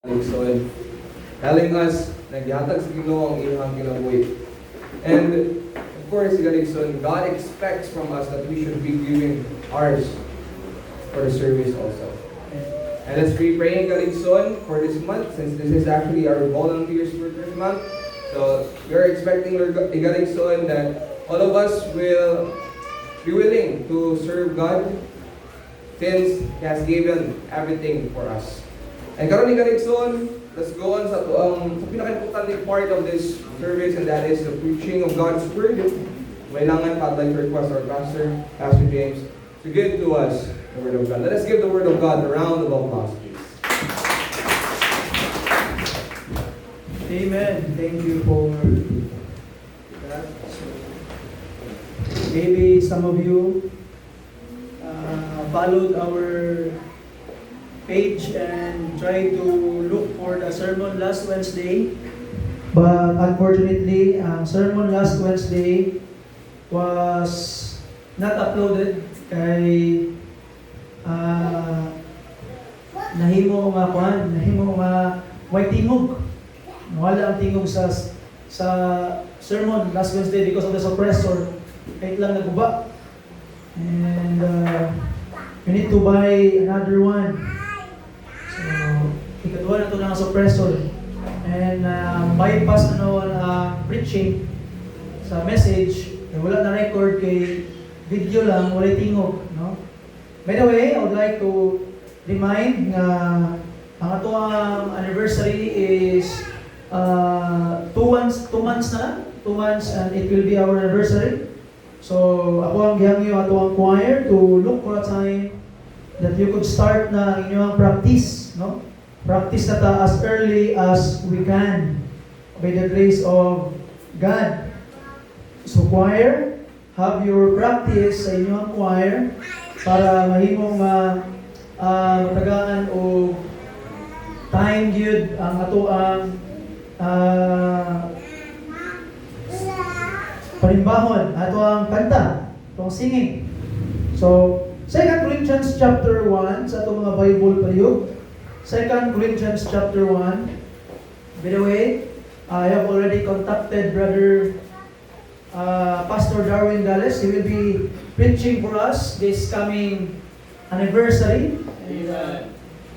So, telling us naghatag sa Ginoo ang iyang kinabuhi. And of course, Galigson, God expects from us that we should be giving ours for the service also. And let's be praying, Galigson, for this month, since this is actually our volunteers for this month. So we are expecting, Galigson, that all of us will be willing to serve God since He has given everything for us. And karon ni Galigson, let's go on sa pinaka-importante part of this service, and that is the preaching of God's Word. Kailangan pa, I'd like to request our pastor, Pastor James, to give to us the Word of God. Let us give the Word of God a round of applause, please. Amen. Thank you for that. Maybe some of you followed our page and tried to look for the sermon last Wednesday. But unfortunately, sermon last Wednesday was not uploaded kay nahimo nga way tingog. Wala ang tingog sa sermon last Wednesday because of the suppressor. Kahit lang naguba. And you need to buy another one. So, ikatwa na ito ng suppressor. And bypass preaching sa message, wala na record kay video lang, wala tingog. No? By the way, I would like to remind nga ang atong anniversary is 2 months na, 2 months, and it will be our anniversary. So, ako ang gihangyo ato ang choir to look for a time that you could start na inyong practice, no? Practice na ta as early as we can by the grace of God. So, choir, have your practice sa inyong choir para mahimong matagaan o time gyud ang ato ang panimbahon, ato ang kanta, itong singing. So, 2 Corinthians chapter 1, sa itong mga Bible palihog. 2 Corinthians chapter 1. By the way, I have already contacted Brother Pastor Darwin Dallas. He will be preaching for us this coming anniversary. And,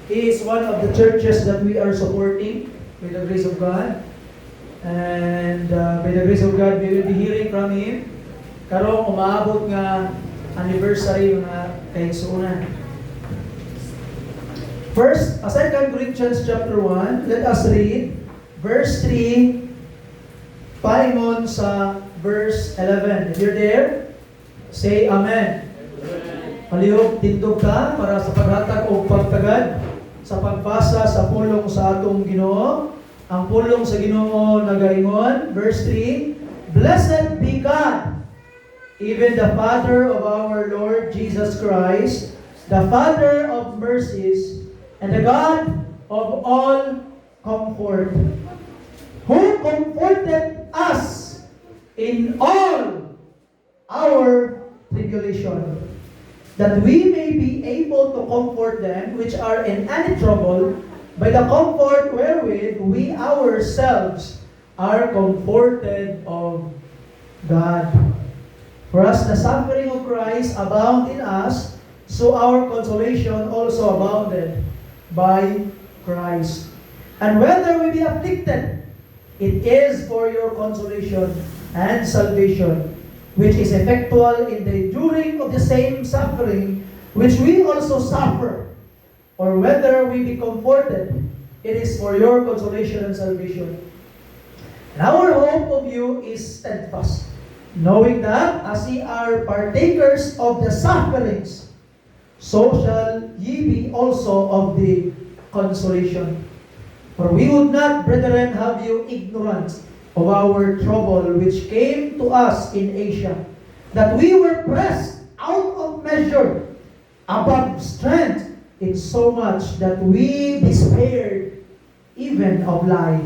he is one of the churches that we are supporting with the grace of God. And by the grace of God, we will be hearing from him. Karong umaabot nga anniversary nga kaigsuonan. First, 2 Corinthians chapter 1, let us read verse 3 paingon sa verse 11. If you're there, say Amen. Palihog, tindog ka para sa paghatag o pagtagad sa pagbasa sa pulong sa atong Ginoo. Ang pulong sa Ginoo nagaingon, verse 3, Blessed be God, even the Father of our Lord Jesus Christ, the Father of mercies, and the God of all comfort, who comforted us in all our tribulation, that we may be able to comfort them which are in any trouble by the comfort wherewith we ourselves are comforted of God. For as the suffering of Christ abound in us, so our consolation also abounded by Christ. And whether we be afflicted, it is for your consolation and salvation, which is effectual in the enduring of the same suffering which we also suffer. Or whether we be comforted, it is for your consolation and salvation. And our hope of you is steadfast, knowing that as ye are partakers of the sufferings, so shall ye be also of the consolation. For we would not, brethren, have you ignorant of our trouble which came to us in Asia, that we were pressed out of measure, above strength, in so much that we despaired even of life.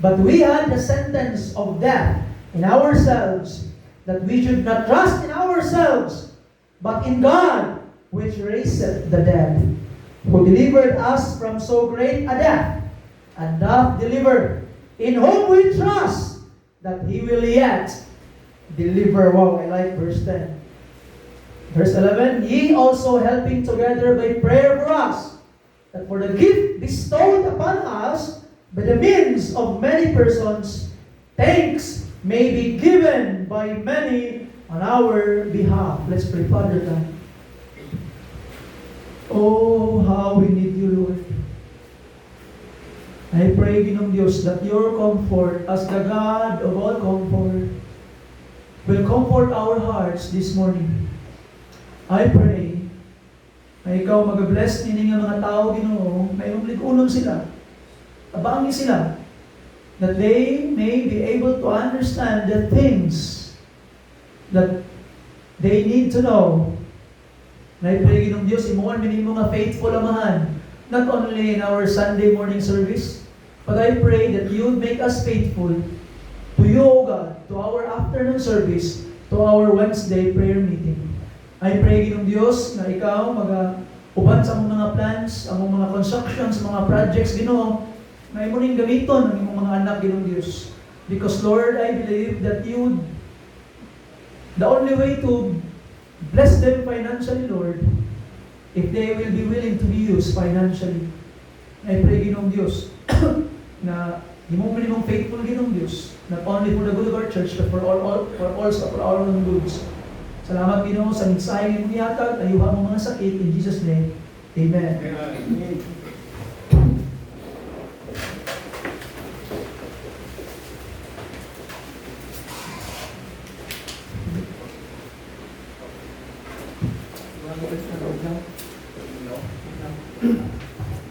But we had the sentence of death in ourselves, that we should not trust in ourselves, but in God, which raiseth the dead, who delivered us from so great a death, and doth deliver, in whom we trust that He will yet deliver. Wow, I like verse 10. Verse 11, ye also helping together by prayer for us, that for the gift bestowed upon us by the means of many persons, thanks may be given by many on our behalf. Let's pray. Father God, oh, how we need you, Lord. I pray, Ginoong Diyos, that your comfort, as the God of all comfort, will comfort our hearts this morning. I pray na ikaw mag-bless nini nga mga tao, Ginoo, na iyong ligunon sila, abangi sila, that they may be able to understand the things that they need to know. Na I pray, Ginoong Diyos, imuan minimo nga faithful amahan, not only in our Sunday morning service, but I pray that you would make us faithful to you, O God, to our afternoon service, to our Wednesday prayer meeting. I pray, Ginoong Diyos, na ikaw uban sa among mga plans, among mga constructions, mga projects, Ginoo, na imo ning gamiton ang imong mga anak, Ginoong Diyos. Because Lord, I believe that you, the only way to bless them financially, Lord, if they will be willing to be used financially. I pray, Ginoong Diyos, na imong faithful, Ginoong Diyos, not only for the good of our church, but for also for our own goods. Salamat, Ginoo, sa mensahe mong ihatag, ayuha mo mga sakit, in Jesus' name. Amen. Amen.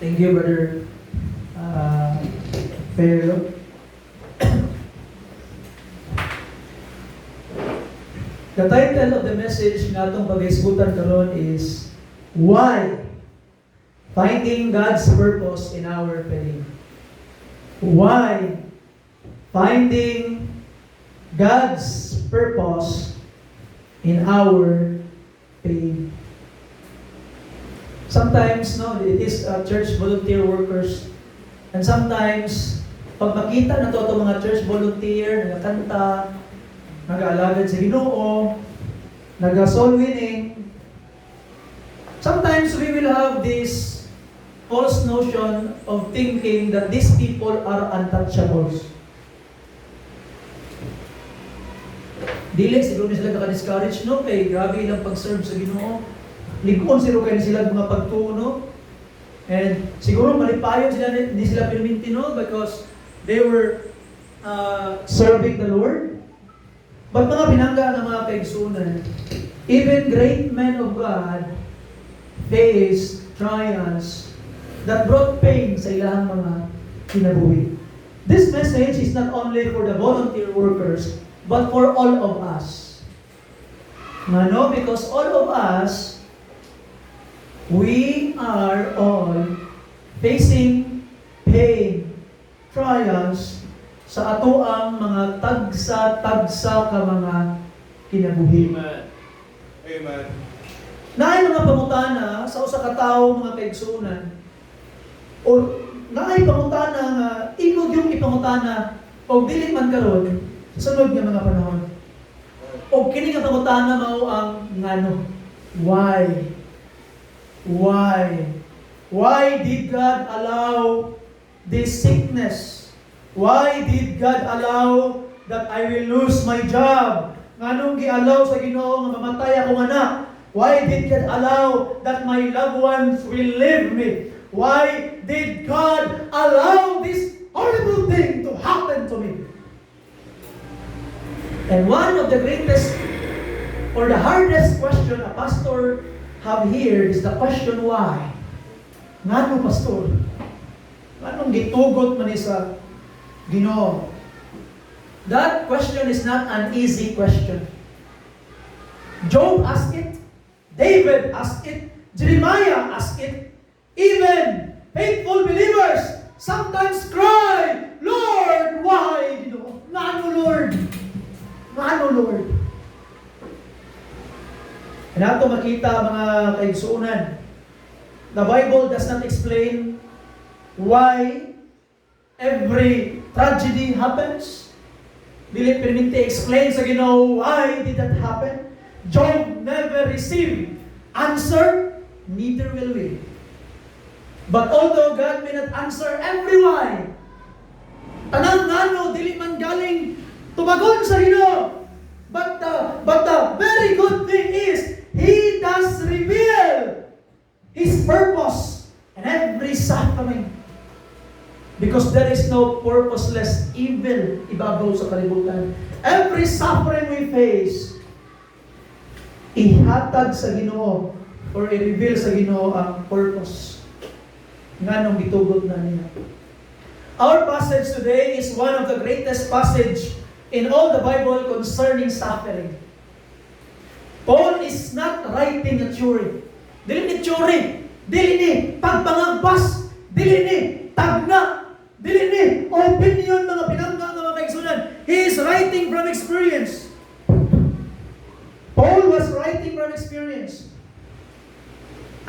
Thank you, Brother Pedro. The title of the message na itong pag-isgutan karon is Why? Finding God's Purpose in Our Pain. Why? Finding God's Purpose in Our Pain. Sometimes, no, it is church volunteer workers. And sometimes, pag makita na to itong mga church volunteer, nagkanta, nag-aalagad sa Ginoo, nag-soul winning. Sometimes we will have this false notion of thinking that these people are untouchables. Dili, siguro sila naka-discourage, no? Kay grabe ilang pag-serve sa Ginoo. Ligon siguro kayo sila mga pagtuno. And siguro malipayon sila, hindi sila pinimintino because they were serving the Lord. But mga binangga ng mga kaigsunan, even great men of God faced trials that brought pain sa ilang mga kinabuhi. This message is not only for the volunteer workers, but for all of us. Ngano? Because all of us, we are all facing pain, trials, sa ato ang mga tagsa-tagsa ka mga kinabuhi. Amen. Amen. Naay mga pangutana sa usa ka tawo mga kaigsunan. O naay pangutana nga ingod yung ipangutana o dili man karon sa sunod nga mga panahon. O kini nga pangutana mao ang ngano? Why? Why? Why did God allow this sickness? Why did God allow that I will lose my job? Nganong gi-allow sa Ginoo nga mamatay akong anak? Why did God allow that my loved ones will leave me? Why did God allow this horrible thing to happen to me? And one of the greatest or the hardest question a pastor have here is the question why. Ngano, pastor? Nganong gitugot man ni sa Ginoo? That question is not an easy question. Job asked it, David asked it, Jeremiah asked it, even faithful believers sometimes cry, Lord, why? Ginoo? Ngano, Lord? Ngano, Lord? And ato makita mga kaigsuunan, the Bible does not explain why every tragedy happens. Dili perminti explain sa Ginoo why did that happen. Job never received answer, neither will we. But although God may not answer every why, tanang ngano dili man galing tumagon sa Ginoo. But the very good thing is He does reveal His purpose in every suffering. Because there is no purposeless evil ibabaw sa kalibutan. Every suffering we face, ihatag sa Ginoo or i-reveal sa Ginoo ang purpose nga nung gitugot na niya. Our passage today is one of the greatest passage in all the Bible concerning suffering. Paul is not writing a theory. Dili ni theory, dili ni pagpangagbas, dili ni tagna, dili ni opinion mga pinangga nga mga kaigsunan. He is writing from experience. Paul was writing from experience.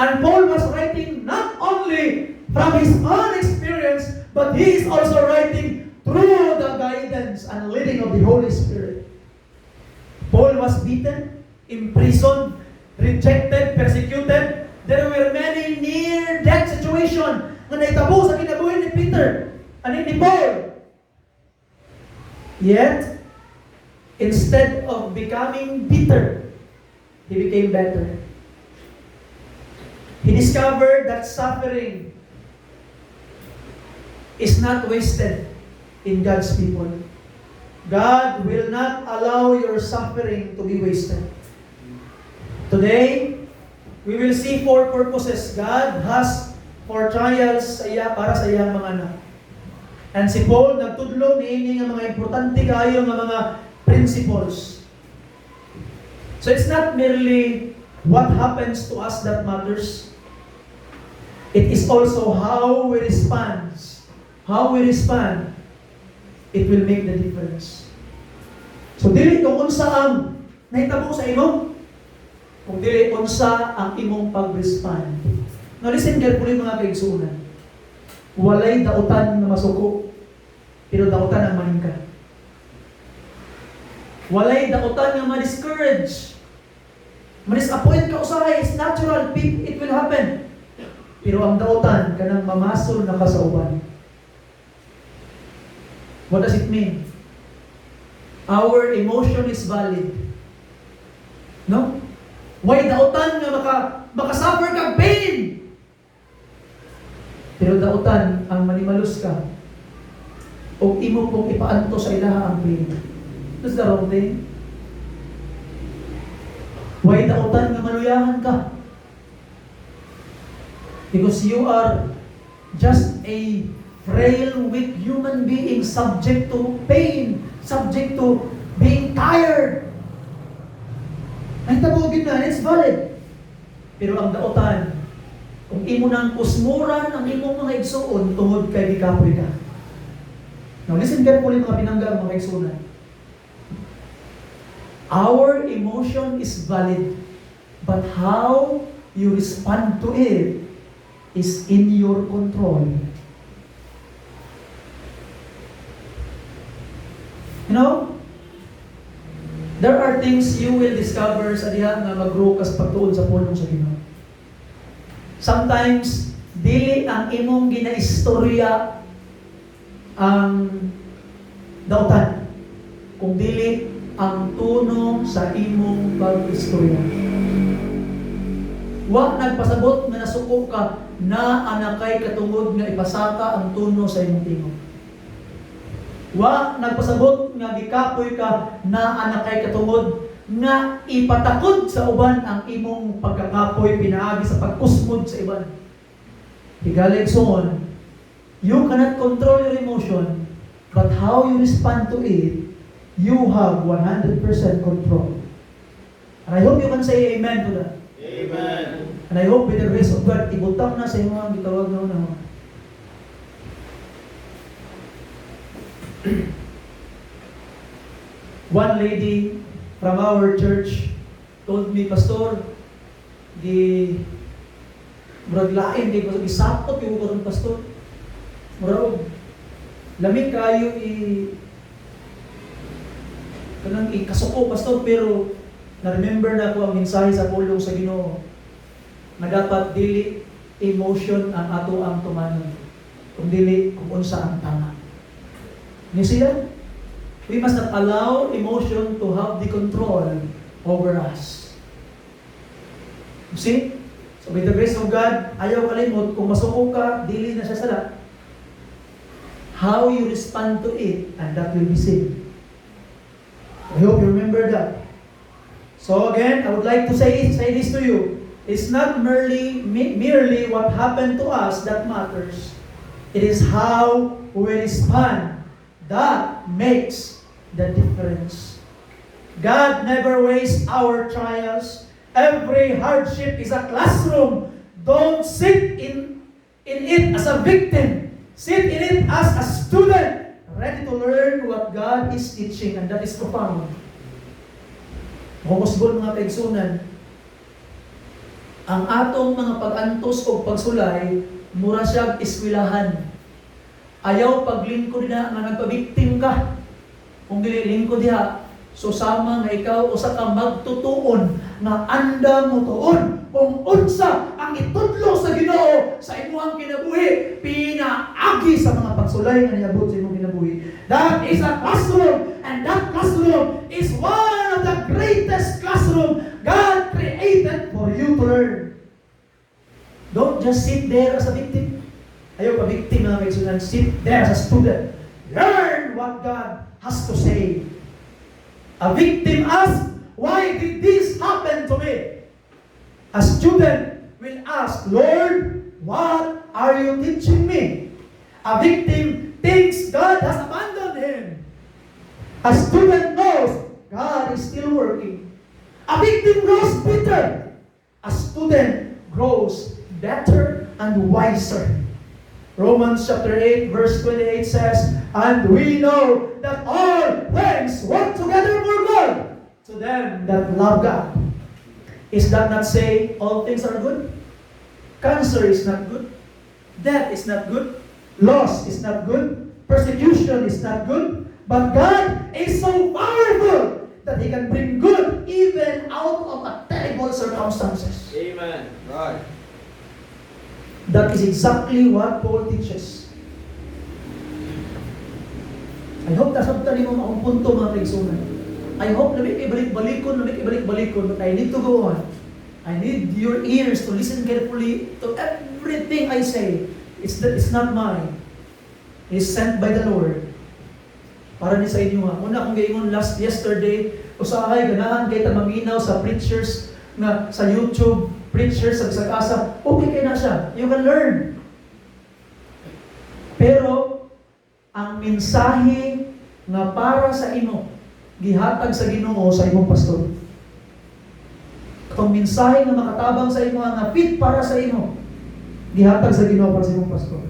And Paul was writing not only from his own experience, but he is also writing through the guidance and leading of the Holy Spirit. Paul was beaten, imprisoned, rejected, persecuted. There were many near-death situations na naitabo sa kinabuhi ni Peter and ni Paul. Yet, instead of becoming bitter, he became better. He discovered that suffering is not wasted in God's people. God will not allow your suffering to be wasted. Today, we will see 4 purposes God has for trials sa iya para sa iyang mga anak. And si Paul nagtudlo niini nga mga importante kaayo nga mga principles. So it's not merely what happens to us that matters. It is also how we respond. How we respond, it will make the difference. So dili kung unsa ang nahitabo sa imo, kung dili unsa ang imong pag-respond. Now listen carefully mga kaigsunan. Walay dautan na masuko, pero dautan ang maningka. Walay dautan nga ma-discourage. Ma-disappoint ka usahay, it's natural, it will happen. Pero ang dautan kanang mamasol na kasauban. What does it mean? Our emotion is valid. No? Why dautan nga makasuffer kag pain? Pero dautan ang manimalus ka o imo pong ipaanto sa ilaha ang pain. That's the wrong thing. Why dautan nga maluyahan ka? Because you are just a frail, weak human being subject to pain, subject to being tired. Ay tabugin na, it's valid. Pero ang dautan, kung imo nang kusmuran ang imong mga igsuon tungod kay gikapoy ka. Now listen carefully mga pinangga mga igsuonan. Our emotion is valid, but how you respond to it is in your control. You know, there are things you will discover sa diha nga mag-grow kas pagtuon sa pulong sa Ginoo. Sometimes, dili ang imong ginaistorya ang dautan, kung dili ang tuno sa imong pag-istorya. Wa nagpasabot nga nasuko ka na anakay katungod nga ipasaka ang tuno sa imong tingog. Wa nagpasabot nga gikapoy ka na anakay katungod nga ipatakod sa uban ang imong pagkakapoy pinaagi sa pagkusmod sa iban. Higalig songon, you cannot control your emotion, but how you respond to it, you have 100% control. And I hope you can say amen to that. Amen. And I hope with the grace of God, ibutang na sa imo ang gitawag na una. One lady from our church told me, Pastor, murag lain, di ko isapot yung kurang pastor. Murag, Lamig kayo kanang ikasuko pastor, pero na-remember na ko ang mensahe sa pulong sa Ginoo na dapat dili emotion ang ato ang tumanon, kung dili kung unsa ang tama. Ni siya, we must not allow emotion to have the control over us. You see? So with the grace of God, ayaw kalimot, kung masuko ka, dili na siya sala. How you respond to it, and that will be seen. I hope you remember that. So again, I would like to say this to you. It's not merely what happened to us that matters. It is how we respond that makes the difference. God never wastes our trials. Every hardship is a classroom. Don't sit in it as a victim. Sit in it as a student, ready to learn what God is teaching, and that is profound. Humusbol mga kaigsunan, ang atong mga pag-antos o pagsulay, mura siyang eskwelahan. Ayaw paglingkod na nga nagpabiktim ka. Kung dili lingkod diha, so sama nga ikaw usa ka magtutuon nga anda mo tuon kung unsa ang itudlo sa Ginoo sa imong kinabuhi, pinaagi sa mga pagsulay nga niabot sa imong kinabuhi. That is a classroom, and that classroom is one of the greatest classroom God created for you to learn. Don't just sit there as a victim. Ayaw pa victim mga kaigsunan, sit there as a student. Learn what God has to say. A victim asks, why did this happen to me? A student will ask, Lord, what are you teaching me? A victim thinks God has abandoned him. A student knows God is still working. A victim grows bitter. A student grows better and wiser. Romans chapter 8 verse 28 says, and we know that all things work together for good to them that love God. Is that not say all things are good? Cancer is not good. Death is not good. Loss is not good. Persecution is not good. But God is so powerful that He can bring good even out of a terrible circumstances. Amen. Right. That is exactly what Paul teaches. I hope nasabtan mo maong punto mga kaigsunan. I hope na may ibalik-balikon, but I need to go on. I need your ears to listen carefully to everything I say. It's not mine. It's sent by the Lord. Para ni sa inyo nga. Una kong gayon yesterday, usahay ganahan kay maminaw sa preachers na sa YouTube, preachers sa bisag asa, okay kay na siya. You can learn. Pero ang mensahe nga para sa imo gihatag sa Ginoo sa imong pastor. Ang mensahe nga makatabang sa imo nga fit para sa imo gihatag sa Ginoo para sa imong pastor.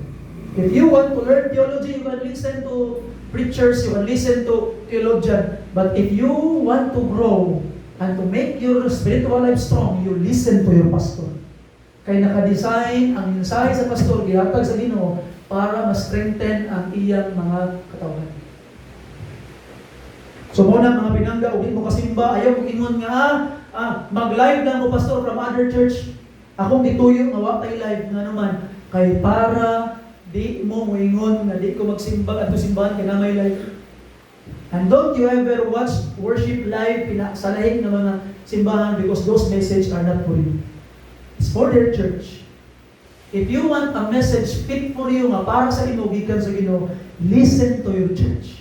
If you want to learn theology, you can listen to preachers, you can listen to theologian. But if you want to grow and to make your spiritual life strong, you listen to your pastor. Kaya nakadesign ang mensahe sa pastor gihatag sa Ginoo para ma-strengthen ang iyang mga katawan. So muna mga pinangga, ugin mo kasimba, ayaw kong ingon nga, mag-live lang mo pastor from other church. Akong gituyo nga watay live nga naman, kay para di mo moingon nga di ko magsimba at simbahan kay na may live. And don't you ever watch worship live sa lahing ng mga simbahan because those messages are not for you. It's for their church. If you want a message fit for you nga para sa imo gikan sa Ginoo, listen to your church.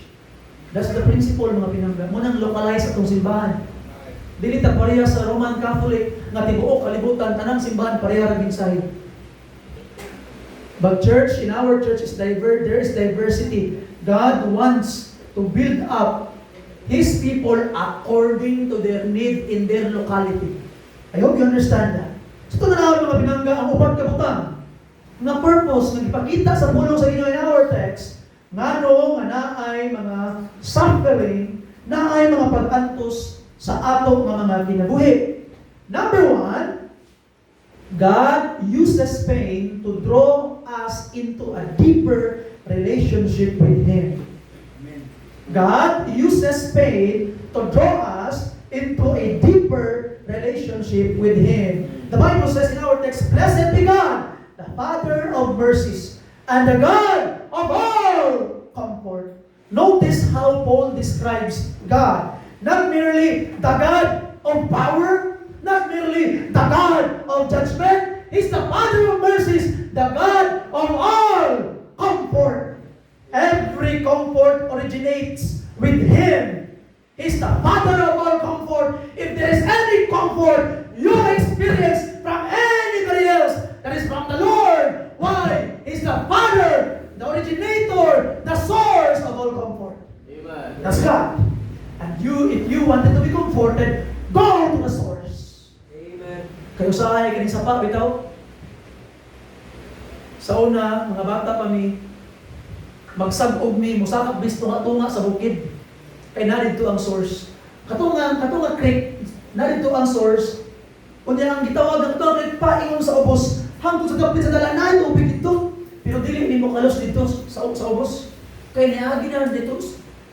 That's the principle mga pinangga. Munang localize atong simbahan. Dili ta pareha sa Roman Catholic nga tibuok kalibutan tanang simbahan pareha ra mensahe. But church, in our church is there is diversity. God wants to build up His people according to their need in their locality. I hope you understand that. So ito na mga pinangga ang upat ka butang na purpose na ipakita sa pulong sa Ginoo in our text ngano nga naay mga suffering, naay mga pag-antos sa ato mga kinabuhi. Number one, God uses pain to draw us into a deeper relationship with Him. God uses pain to draw us into a deeper relationship with Him. The Bible says in our text, "Blessed be God, the Father of mercies, and the God of all comfort." Notice how Paul describes God. Not merely the God of power, not merely the God of judgment. He's the Father of mercies, the God of all comfort. Every comfort originates with Him. He's the Father of all comfort. If there is any comfort you experience from anybody else, that is from the Lord. Why? He's the Father, the originator, the source of all comfort. Amen. That's God. And if you wanted to be comforted, go to the source. Amen. Kayo sa ay kanisa pa, bitaw. Sa una, mga bata pa mi, magsag-og mi, musakap bis tunga-tunga sa bukid. Kay narito ang source. Katunga creek, narito ang source. Kunya ang gitawag ng creek paingon sa ubos, hangtod sa dapit sa dalanan, ubig dito. Pero dili ni mo kalos dito sa ubos. Kay niagi na dito,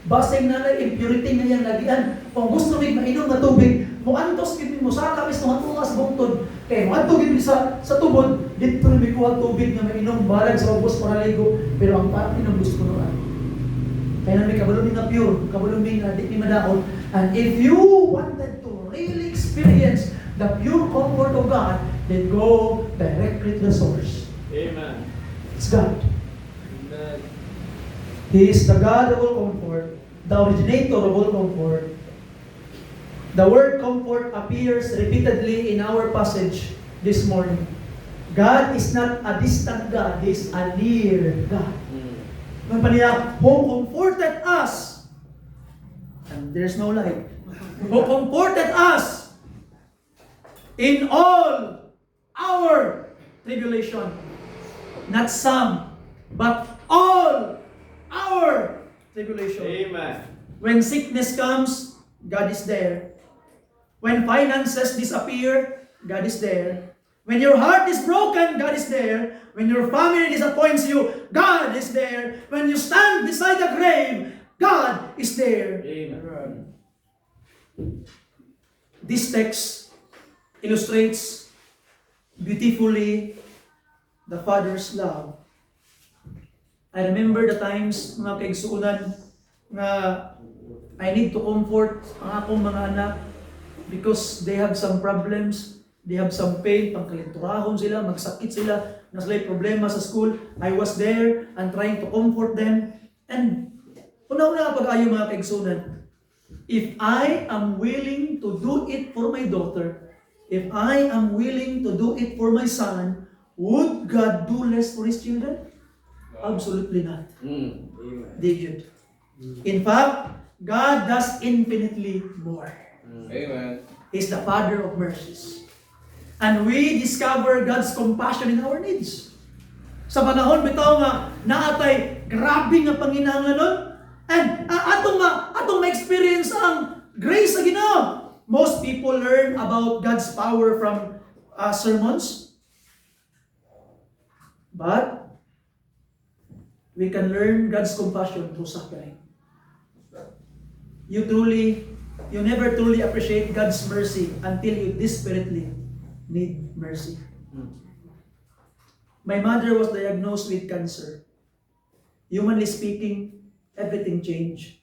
basig na lang, impurity na yang lagian. Kung gusto mig mainom na tubig, muantos gid mo sakap is tunga-tunga sa bungtod. Kay muadto gid sa tubod, dito mi kuha tubig nga mainom balag sa ubos para ligo. Pero ang papi ng gusto ko noon. Kaya namin kabulong nga pure, kabulong nga di ni madaon. And if you wanted to really experience the pure comfort of God, then go directly to the source. Amen. It's God. Amen. He is the God of all comfort, the originator of all comfort. The word comfort appears repeatedly in our passage this morning. God is not a distant God, He is a near God. Ang paniyak, who comforted us, and there's no light, who comforted us in all our tribulation. Not some, but all our tribulation. Amen. When sickness comes, God is there. When finances disappear, God is there. When your heart is broken, God is there. When your family disappoints you, God is there. When you stand beside the grave, God is there. Amen. This text illustrates beautifully the Father's love. I remember the times, mga kaigsuunan, nga I need to comfort ang akong mga anak because they have some problems. They have some pain, pangkalinturahon sila, magsakit sila, naslay problema sa school. I was there and trying to comfort them. And una-una pag-ayo mga kaigsunan, if I am willing to do it for my daughter, if I am willing to do it for my son, would God do less for His children? Absolutely not. Amen. They should. In fact, God does infinitely more. Amen. He's the Father of mercies. And we discover God's compassion in our needs. Sa panahon bitaw nga naatay grabe nga panginahanglan nun. And atong ma-experience ang grace sa Ginoo. Most people learn about God's power from sermons. But we can learn God's compassion through suffering. You never truly appreciate God's mercy until you desperately need mercy. My mother was diagnosed with cancer. Humanly speaking, everything changed.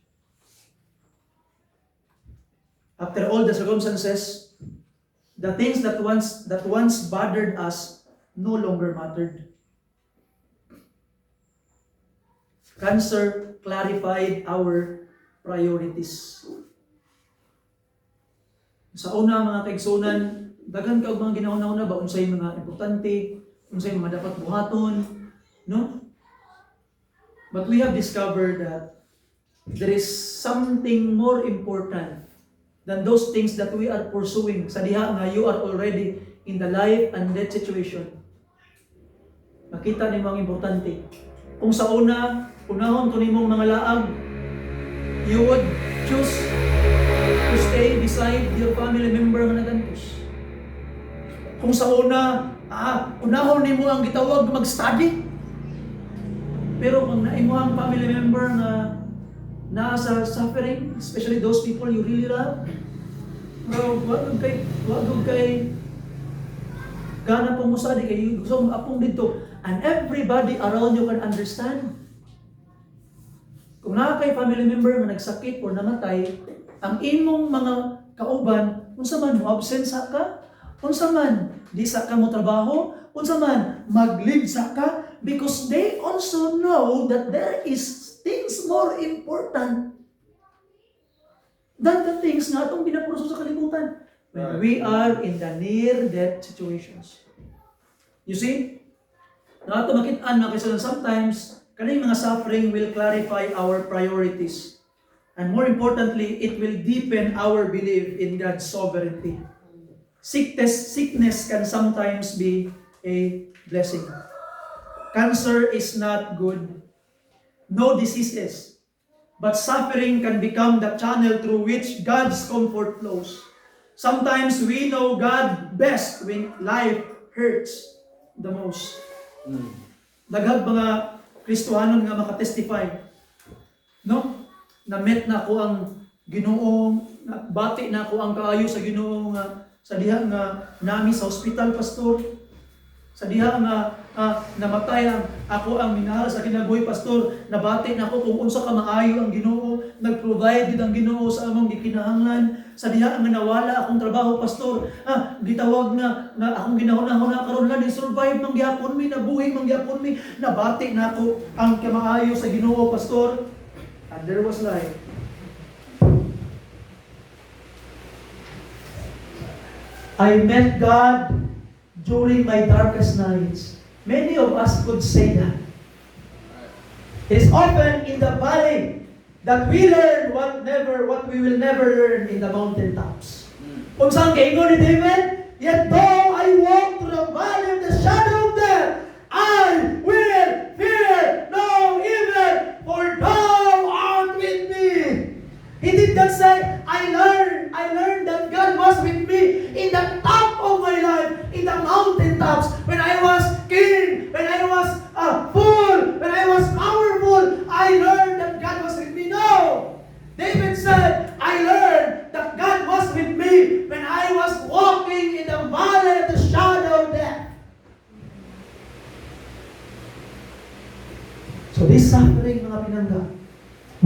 After all the circumstances, the things that once bothered us no longer mattered. Cancer clarified our priorities. Sa una mga kaigsunan, dagan ka og mga ginahuna-una ba unsay mga importante, unsay mga dapat buhaton, no? But we have discovered that there is something more important than those things that we are pursuing. Sa diha nga you are already in the life and death situation. Nakita ni mga importante. Kung sa unahon to nimong mga laag, you would choose to stay beside your family member nga nagantos. Kung sa unahon nimo ang gitawag mag-study. Pero kung naimo ang family member na nasa suffering, especially those people you really love, bro, wag kay gana pong musadi kay gusto mong apong dito, and everybody around you can understand. Kung naa kay family member nga nagsakit or namatay, ang imong mga kauban, unsa man mo absent sa ka, unsa man di sa ka mo trabaho, unsa man mag-leave sa ka, because they also know that there is things more important than the things na atong pinaproso sa kalibutan when we are in the near-death situations. You see? Na ato makitaan na kasi sometimes kaning mga suffering will clarify our priorities. And more importantly, it will deepen our belief in God's sovereignty. Sickness can sometimes be a blessing. Cancer is not good. No diseases. But suffering can become the channel through which God's comfort flows. Sometimes we know God best when life hurts the most. Daghang mga Kristohanon nga makatestify. No? Na-met na ko ang Ginoo, bati na ko ang kaayo sa Ginoo nga sa diha nga nami sa ospital, pastor. Sa diha nga namatay ako ang minahal sa kinabuhi, pastor. Nabati na ko kung unsa ka maayo ang Ginoo, nag-provide gid ang Ginoo sa among gikinahanglan. Sa diha nga nawala akong trabaho, pastor. Gitawag na akong ginahuna-huna karon lang ni survive man gyapon mi, nabuhi man gyapon mi. Nabati na ko ang kamaayo sa Ginoo, pastor. And there was life. I met God during my darkest nights. Many of us could say that. It is often in the valley that we learn what we will never learn in the mountaintops. Kung saan kaingon ni David, yet though I walk through the valley of the shadow of death, I will fear no evil, for thou art with me. He did not say, I learned that God was with me in the top of my life, in the mountaintops, when I was king, when I was full, when I was powerful. I learned that God was with me. No! David said, I learned that God was with me when I was walking in the valley of the shadow of death. So this suffering, mga pinangga,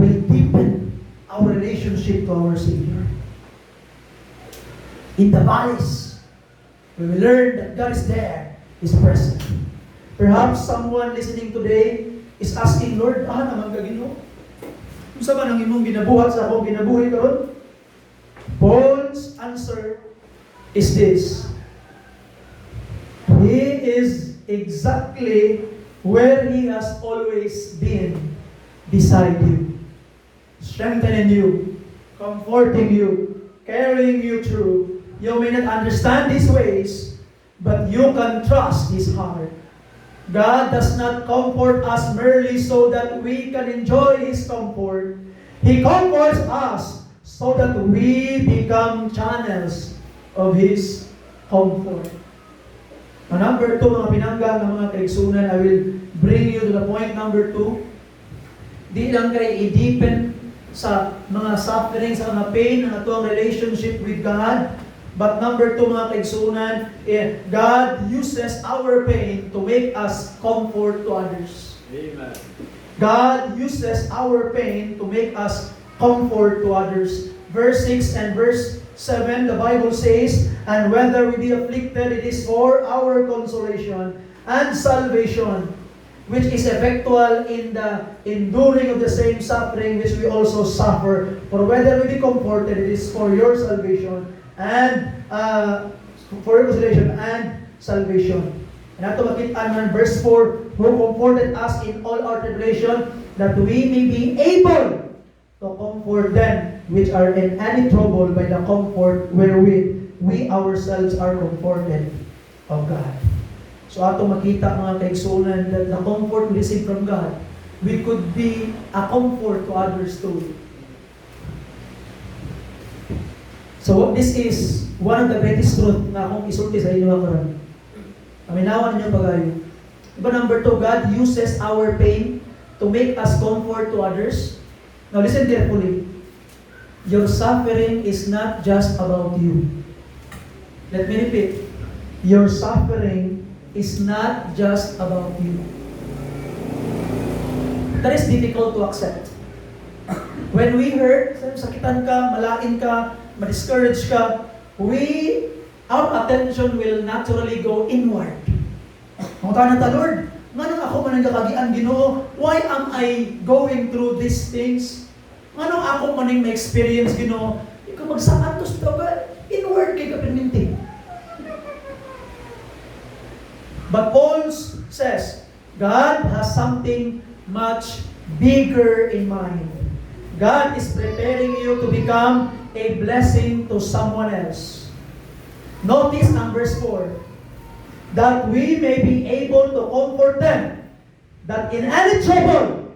will deepen our relationship to our Savior. In the valleys, we will learn that God is there, is present. Perhaps someone listening today is asking, Lord, naman ka Ginoo? Kung sa man ang imong ginabuhat sa akong ginabuhi karon? Paul's answer is this. He is exactly where He has always been, beside you, strengthening you, comforting you, carrying you through. You may not understand His ways, but you can trust His heart. God does not comfort us merely so that we can enjoy His comfort. He comforts us so that we become channels of His comfort. Now, number 2, mga pinanggang ng mga kaigsunan, I will bring you to the point number 2. Di lang kay i-deepen sa mga suffering, sa mga pain, ang ito ang relationship with God. But number 2, mga kaigsunan, God uses our pain to make us comfort to others. Amen. God uses our pain to make us comfort to others. Verse 6 and verse 7, the Bible says, and whether we be afflicted, it is for our consolation and salvation, which is effectual in the enduring of the same suffering which we also suffer. For whether we be comforted, it is for your salvation and for your consolation and salvation. And ato makita man verse 4, who comforted us in all our tribulation, that we may be able to comfort them which are in any trouble by the comfort wherewith we ourselves are comforted of God. So ato makita mga kaigsunan that the comfort we receive from God, we could be a comfort to others too. So this is one of the greatest truth na akong isulti sa inyo karon. Aminawan ninyo pagayo. Diba number 2, God uses our pain to make us comfort to others? Now listen carefully. Your suffering is not just about you. Let me repeat. Your suffering is not just about you. That is difficult to accept. When we hurt, sakitan ka, malain ka, ma-discourage ka, our attention will naturally go inward. Mga tanan ta, Lord, nga nang ako man nagkakagian Ginoo, why am I going through these things? Nga nang ako man may experience Ginoo, ikaw magsaantos to ba? Inward kay kapinminti. But Paul says, God has something much bigger in mind. God is preparing you to become a blessing to someone else. Notice on verse 4, that we may be able to comfort them, that in any trouble,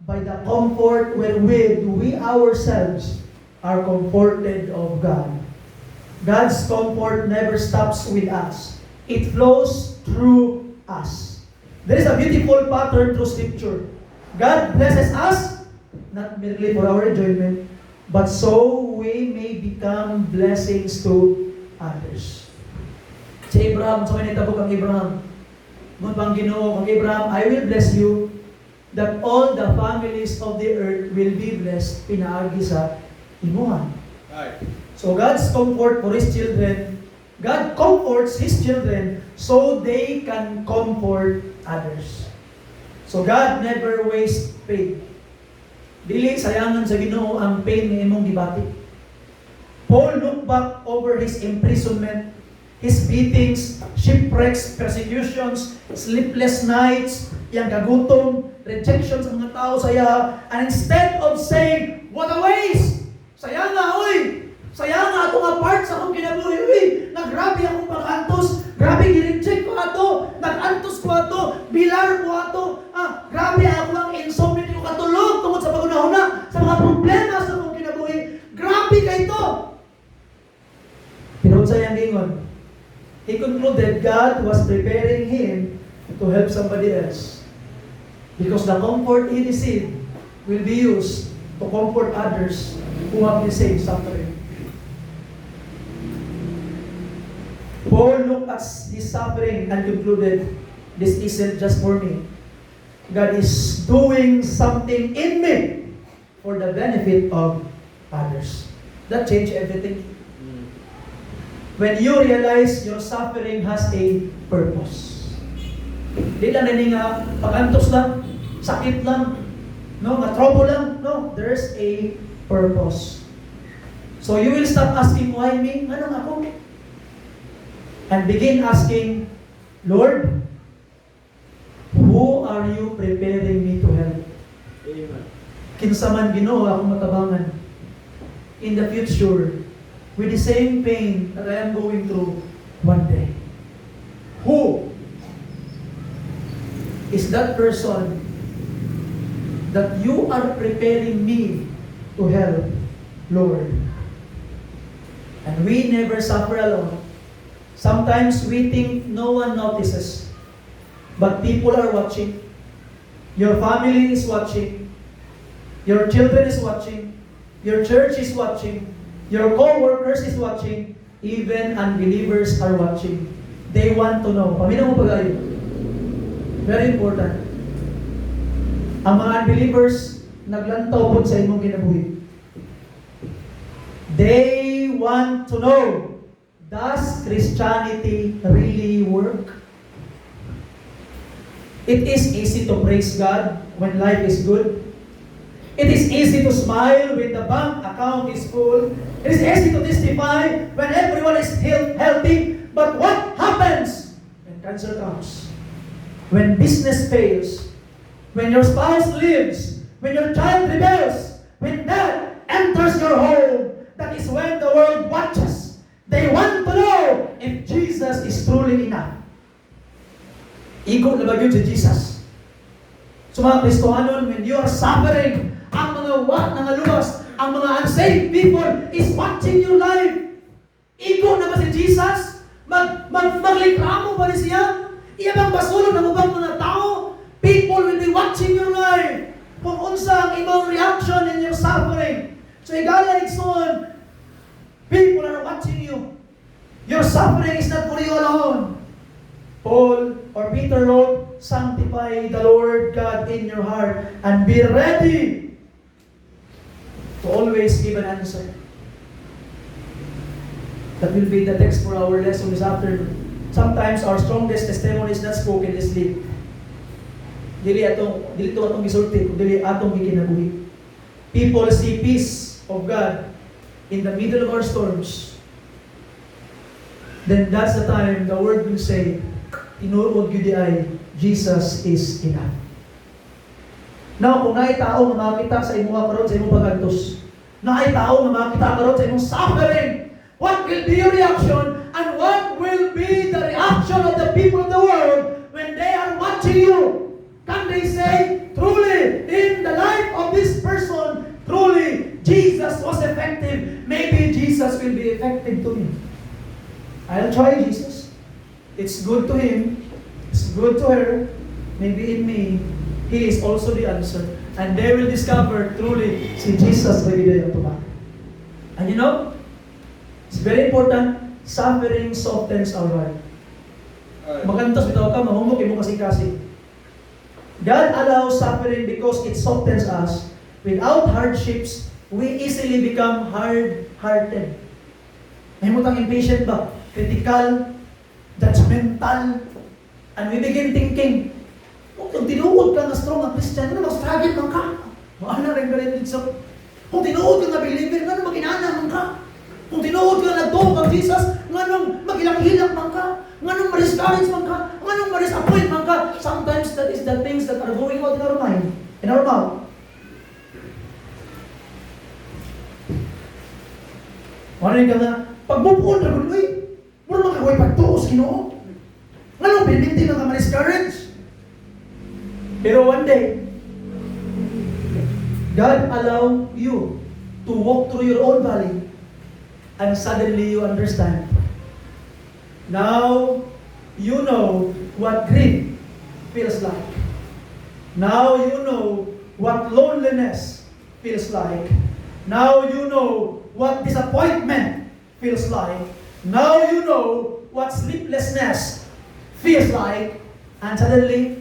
by the comfort wherewith we ourselves are comforted of God. God's comfort never stops with us. It flows through us. There is a beautiful pattern through Scripture. God blesses us, not merely for our enjoyment, but so we may become blessings to others. Si Abraham, sa may nagtabok ang Abraham, ngun pang Ginoo kang Abraham, I will bless you, that all the families of the earth will be blessed, pinaagi sa imuhan. So God's comfort for His children, God comforts His children so they can comfort others. So God never wastes pain. Dili sayangan sa Ginoo ang pain nga imong gibati. Paul looked back over his imprisonment, his beatings, shipwrecks, persecutions, sleepless nights, yang kagutom, rejection sa mga tao sa iya, and instead of saying, what a waste! Sayanga, oy! Sayanga ato nga part sa akong kinabuhi, uy! Nagrabe akong pag-antos, grabe gi-reject ko ato, nag-antos ko ato, bilar ko ato, grabe ako ang insomnia ko katulog tungkol sa pagunahuna, sa mga problema sa akong kinabuhi, grabe kay ito! Pero sa iyang gingon, he concluded God was preparing him to help somebody else. Because the comfort he received will be used to comfort others who have the same suffering. Paul looked at his suffering and concluded, this isn't just for me. God is doing something in me for the benefit of others. That changed everything. When you realize your suffering has a purpose. Di lang nini nga pag-antos lang, sakit lang, no, nga trouble lang. No, there's a purpose. So you will stop asking, why me? Anong ako? And begin asking, Lord, who are you preparing me to help? Amen. Kinsa man Ginoo akong matabangan in the future with the same pain that I am going through one day. Who is that person that you are preparing me to help, Lord? And we never suffer alone. Sometimes we think no one notices, but people are watching. Your family is watching. Your children is watching. Your church is watching. Your co-workers is watching. Even unbelievers are watching. They want to know. Paminaw mo pag-ayo. Very important. Ang mga unbelievers, naglantaw po sa imong kinabuhi. They want to know, does Christianity really work? It is easy to praise God when life is good. It is easy to smile when the bank account is full. It is easy to testify when everyone is healthy. But what happens when cancer comes? When business fails? When your spouse leaves? When your child rebels? When death enters your home? That is when the world watches. They want to know if Jesus is truly enough. Igo na ba yun si Jesus? So mga Kristohanon, when you are suffering, ang mga nangaluwas, ang mga unsaved people is watching your life. Igo na ba si Jesus? Maglikramo ba ni siya? Iya bang basulong ng ubang mga tao? People will be watching watching your life. Kung unsa ang imong reaction in your suffering. So igala igsoon, people are watching you. Your suffering is not for you alone. Paul or Peter wrote, sanctify the Lord God in your heart and be ready to always give an answer. That will be the text for our lesson this afternoon. Sometimes our strongest testimony is not spoken, is lived. Dili to atong gisulti, dili atong gikinabuhi. People see peace of God in the middle of our storms. Then that's the time the word will say, tinuod gyud ay Jesus is enough. Now, kung naay tao nga makita sa imong karon sa imong pagantos, naay tao nga makita karon sa imong suffering, what will be your reaction and what will be the reaction of the people of the world when they are watching you? Can they say, truly, in the life of this person, truly, Jesus was effective. Maybe Jesus will be effective to me. I'll try Jesus. It's good to him. It's good to her. Maybe in me, he is also the answer. And they will discover, truly, si Jesus may bigay ito ba. And you know, it's very important, suffering softens our heart. Magantos bitaw ka, mahumok imo kasi. God allows suffering because it softens us. Without hardships, we easily become hard-hearted. Mahimutang impatient ba? Critical, judgmental, and we begin thinking, kung tinuod ka na strong na Christian, ano mag-struggle man ka? Maana rin ka rin dito. Kung tinuod ka na believer, ano mag-inana man ka? Kung tinuod ka na tuho kang Jesus, nganong magilang-hilang man ka? Nganong ma-discourage man ka? Nganong ma-disappoint man ka? Sometimes that is the things that are going on in our mind, in our mouth. Maraming ka na, pag-move-on na gano'n, mura magkaway pagtuos, Ginoo. Nganong binibinti lang ka ma-discourage? Pero one day, God allow you to walk through your own valley and suddenly you understand. Now, you know what grief feels like. Now you know what loneliness feels like. Now you know what disappointment feels like. Now you know what sleeplessness feels like. And suddenly,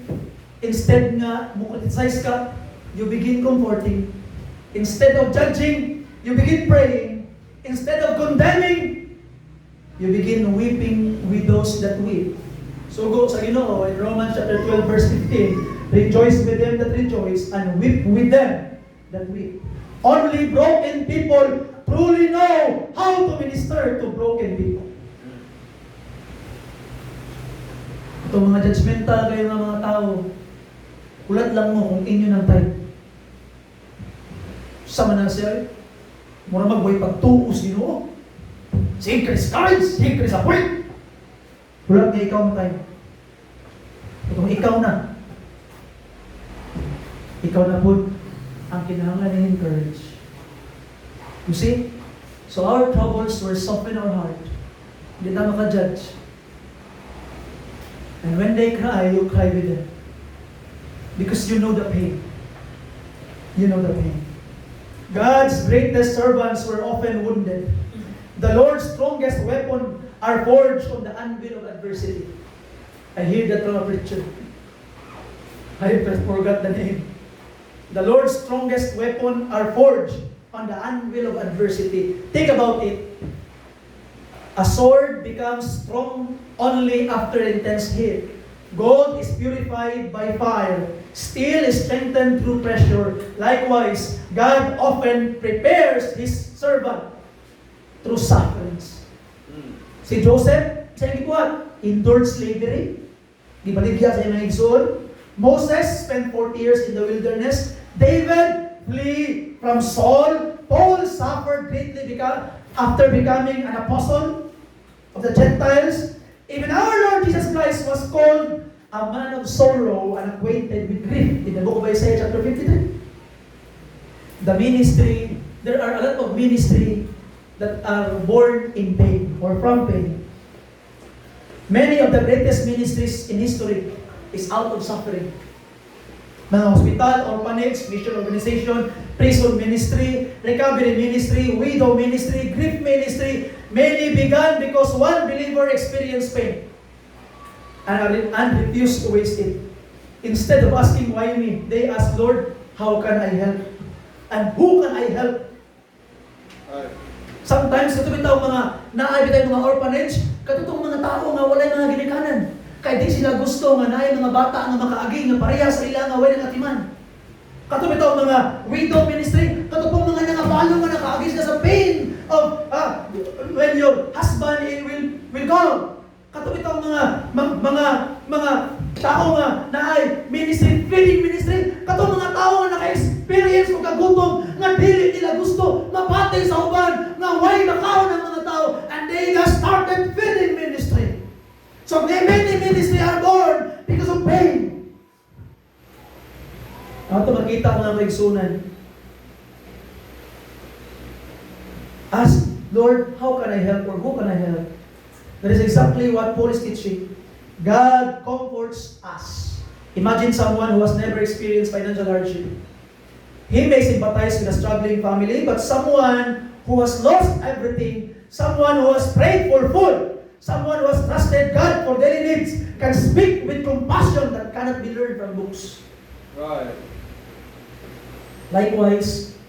instead nga mo criticize ka, you begin comforting. Instead of judging, you begin praying. Instead of condemning, you begin weeping with those that weep. So go sa Ginoo in Romans chapter 12 verse 15, rejoice with them that rejoice and weep with them that weep. Only broken people truly know how to minister to broken people. Itong mga judgmental kayo ng mga tao, ulat lang mo kung inyo ng type. Sama na siya, mura magbuhay pagtuos Ginoo. Sige ka discourage, sige ka disappoint. Ulat nga ikaw ng type. Itong ikaw na. Ikaw na po ang kinahanglan na encourage. You see? So our troubles will soften our heart. Hindi na maka-judge. And when they cry, you cry with them. Because you know the pain. You know the pain. God's greatest servants were often wounded. The Lord's strongest weapon are forged on the anvil of adversity. I hear that from a preacher. I forgot the name. The Lord's strongest weapon are forged on the anvil of adversity. Think about it. A sword becomes strong only after intense heat. Gold is purified by fire. Steel is strengthened through pressure. Likewise, God often prepares His servant through sufferings. Si Joseph, sa igual, endured slavery. Gibaligya sa mga igsoon. Moses spent 40 years in the wilderness. David flee from Saul. Paul suffered greatly after becoming an apostle of the Gentiles. Even our Lord Jesus Christ was called a man of sorrow and acquainted with grief in the book of Isaiah chapter 53. The ministry, there are a lot of ministry that are born in pain or from pain. Many of the greatest ministries in history is out of suffering. Mga hospital, orphanage, mission organization, prison ministry, recovery ministry, widow ministry, grief ministry. Many began because one believer experienced pain and refused to waste it. Instead of asking why me, they asked, Lord, how can I help? And who can I help? Sometimes, ito bitaw mga naay mga orphanage, katutong mga tao nga walay mga ginikanan. Kaya di sila gusto nga naay mga bata nga makaaging nga pareha sa ila nga walay katiman. Kato bitaw mga widow ministry, katutong mga nangabalo nga nakaagis na sa pain of when your husband will go. Kato bitaw mga tao nga naay ministry, feeding ministry, kato mga tao nga naka-experience o kagutom nga dili nila gusto mapatay sa uban nga way makaon ng mga tao, and they just started feeding ministry. So many ministry are born because of pain. Ato makita mga kaigsunan. Ask, Lord, how can I help or who can I help? That is exactly what Paul is teaching. God comforts us. Imagine someone who has never experienced financial hardship. He may sympathize with a struggling family, but someone who has lost everything, someone who has prayed for food, someone who has trusted God for daily needs, can speak with compassion that cannot be learned from books. Right. Likewise,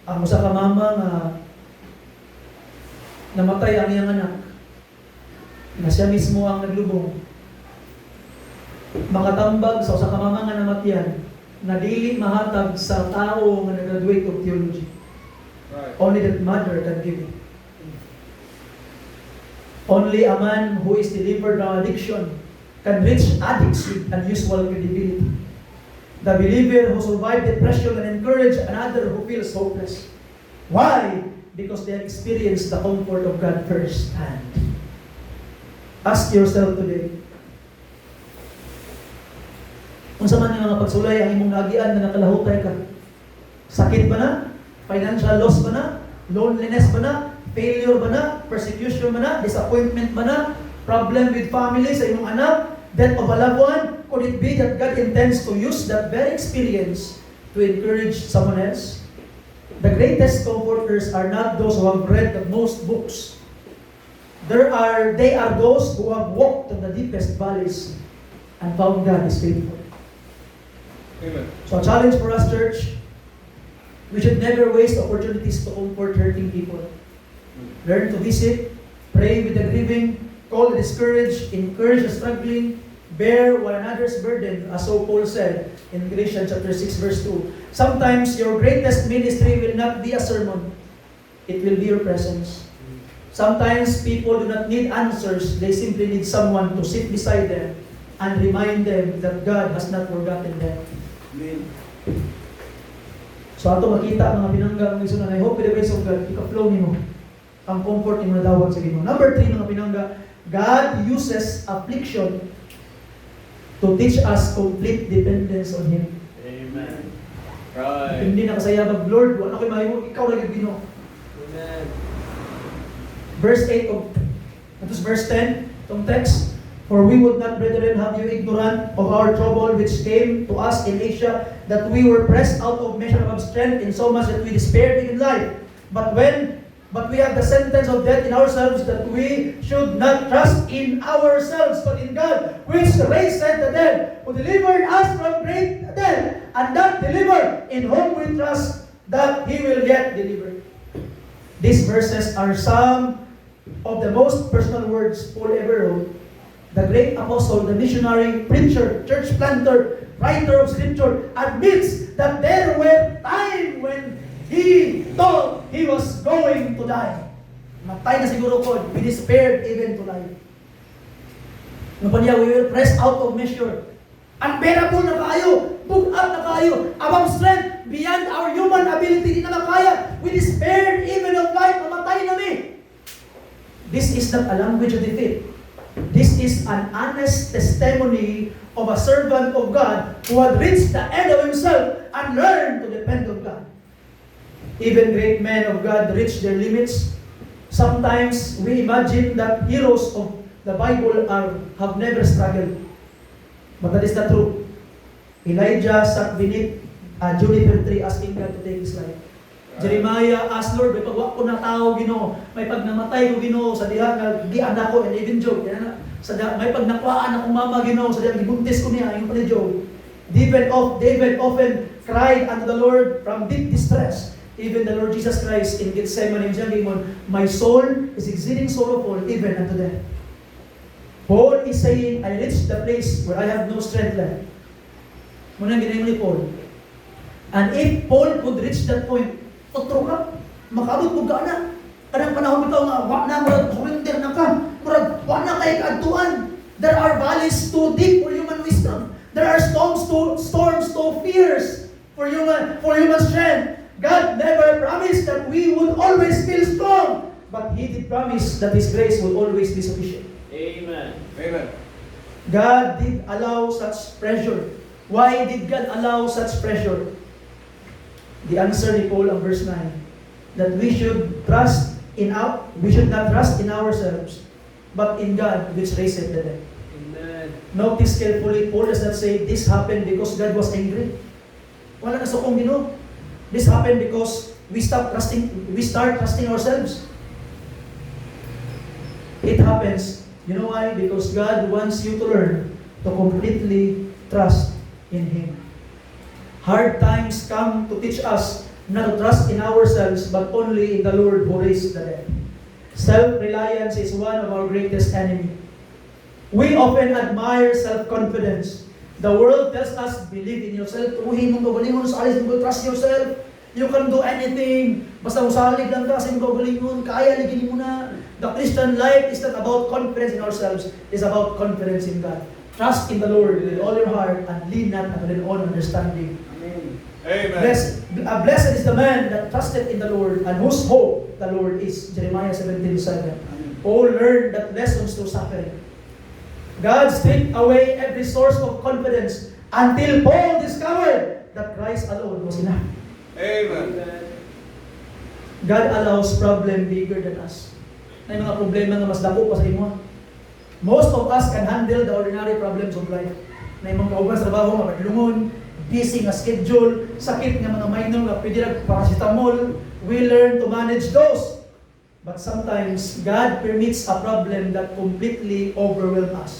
ang usa ka mama nga namatay ang iyang anak, na siya mismo ang naglubong, makatambag sa usa ka mama nga namatyan, na dili mahatag sa tao nga nag-graduate of theology. Right. Only that mother can give it. Only a man who is delivered from addiction can reach addicts with unusual credibility. The believer who survived depression and encourage another who feels hopeless. Why? Because they have experienced the comfort of God firsthand. Ask yourself today, kung sa man yung mga pagsulay ang imong nagian na nakalahutay ka, sakit ba na? Financial loss ba na? Loneliness ba na? Failure ba na? Persecution ba na? Disappointment ba na? Problem with family sa imong anak? Death of a loved one? Could it be that God intends to use that very experience to encourage someone else? The greatest comforters are not those who have read the most books. They are those who have walked in the deepest valleys and found God is faithful. Amen. So a challenge for us, church, we should never waste opportunities to comfort hurting people. Learn to visit, pray with the grieving, call the discouraged, encourage the struggling, bear one another's burden, as so Paul said in Galatians chapter 6 verse 2. Sometimes your greatest ministry will not be a sermon. It will be your presence. Sometimes people do not need answers. They simply need someone to sit beside them and remind them that God has not forgotten them. Amen. So ato makita mga pinangga ng isunan. I hope with the grace of God, ika-flow nimo ang comfort nimo na dawat sa Ginoo. Number 3 mga pinangga, God uses affliction to teach us complete dependence on Him. Amen. Right. Hindi na kasayabag, Lord, wala ko'y mahimo, ikaw lang yung Ginoo. Amen. Verse 8 verse 10, itong text, for we would not, brethren, have you ignorant of our trouble which came to us in Asia, that we were pressed out of measure of strength, in so much that we despaired in life. But we have the sentence of death in ourselves, that we should not trust in ourselves, but in God, which raised the dead, who delivered us from great death, and that delivered, in whom we trust that He will yet deliver. These verses are some of the most personal words Paul ever wrote. The great apostle, the missionary, preacher, church planter, writer of scripture, admits that there were times when he thought he was going to die. Matay na siguro ko, we despaired even to life. Ano pa niya, we were pressed out of measure. Unbearable na kayo, bugat na kayo, above strength, beyond our human ability, di na makaya. We despaired even of life, mamatay na mi. This is not a language of defeat. This is an honest testimony of a servant of God who had reached the end of himself and learned to depend on God. Even great men of God reach their limits. Sometimes we imagine that heroes of the Bible have never struggled. But that is not true. Elijah sat beneath a juniper tree asking God to take his life. Jeremiah asked Lord, may pagwa ko na tao, Ginoo, may pag namatay ko, Ginoo, sa diha nga gianda ko, and even Job, may pag nakwaan akong mama, Ginoo, sa diha gibuntis ko niya, yung pala Job. David often cried unto the Lord from deep distress. Even the Lord Jesus Christ in Gethsemane, my soul is exceeding sorrowful, even unto death. Paul is saying, I reached the place where I have no strength left. Muna ginayon ni Paul. And if Paul could reach that point, otro ka, makabot mo ka na. Kanang panahon ito nga, wak na, murag, surrender na ka. Murag, wak na kay kaadtuan. There are valleys too deep for human wisdom. There are storms too fierce for human strength. God never promised that we would always feel strong, but He did promise that His grace will always be sufficient. Amen. Amen. God did allow such pressure. Why did God allow such pressure? The answer ni Paul ang verse 9, that we should not trust in ourselves, but in God which raised the dead. Amen. Notice carefully, Paul does not say this happened because God was angry. Wala na sukong Ginoo. This happened because we start trusting ourselves. It happens, you know why? Because God wants you to learn to completely trust in Him. Hard times come to teach us not to trust in ourselves, but only in the Lord who raised the dead. Self-reliance is one of our greatest enemies. We often admire self-confidence. The world tells us, believe in yourself. Tuhin mong gagalingon sa alis mo, trust yourself. You can do anything. Basta musalig lang ka, kasi mong gagalingon, kaya ligin mo na. The Christian life is not about confidence in ourselves. It's about confidence in God. Trust in the Lord with all your heart and lean not on your own understanding. Amen. Blessed is the man that trusted in the Lord and whose hope the Lord is. Jeremiah 17:7. Paul learned that lessons through suffering. God stripped away every source of confidence until Paul discovered that Christ alone was enough. Amen. God allows problem bigger than us. May mga problema nga mas dako pa sa imo. Most of us can handle the ordinary problems of life. May mga kauban sa trabaho, mapadlungon, busy nga schedule, sakit nga mga minor nga pwede lang paracetamol. We learn to manage those. But sometimes, God permits a problem that completely overwhelms us.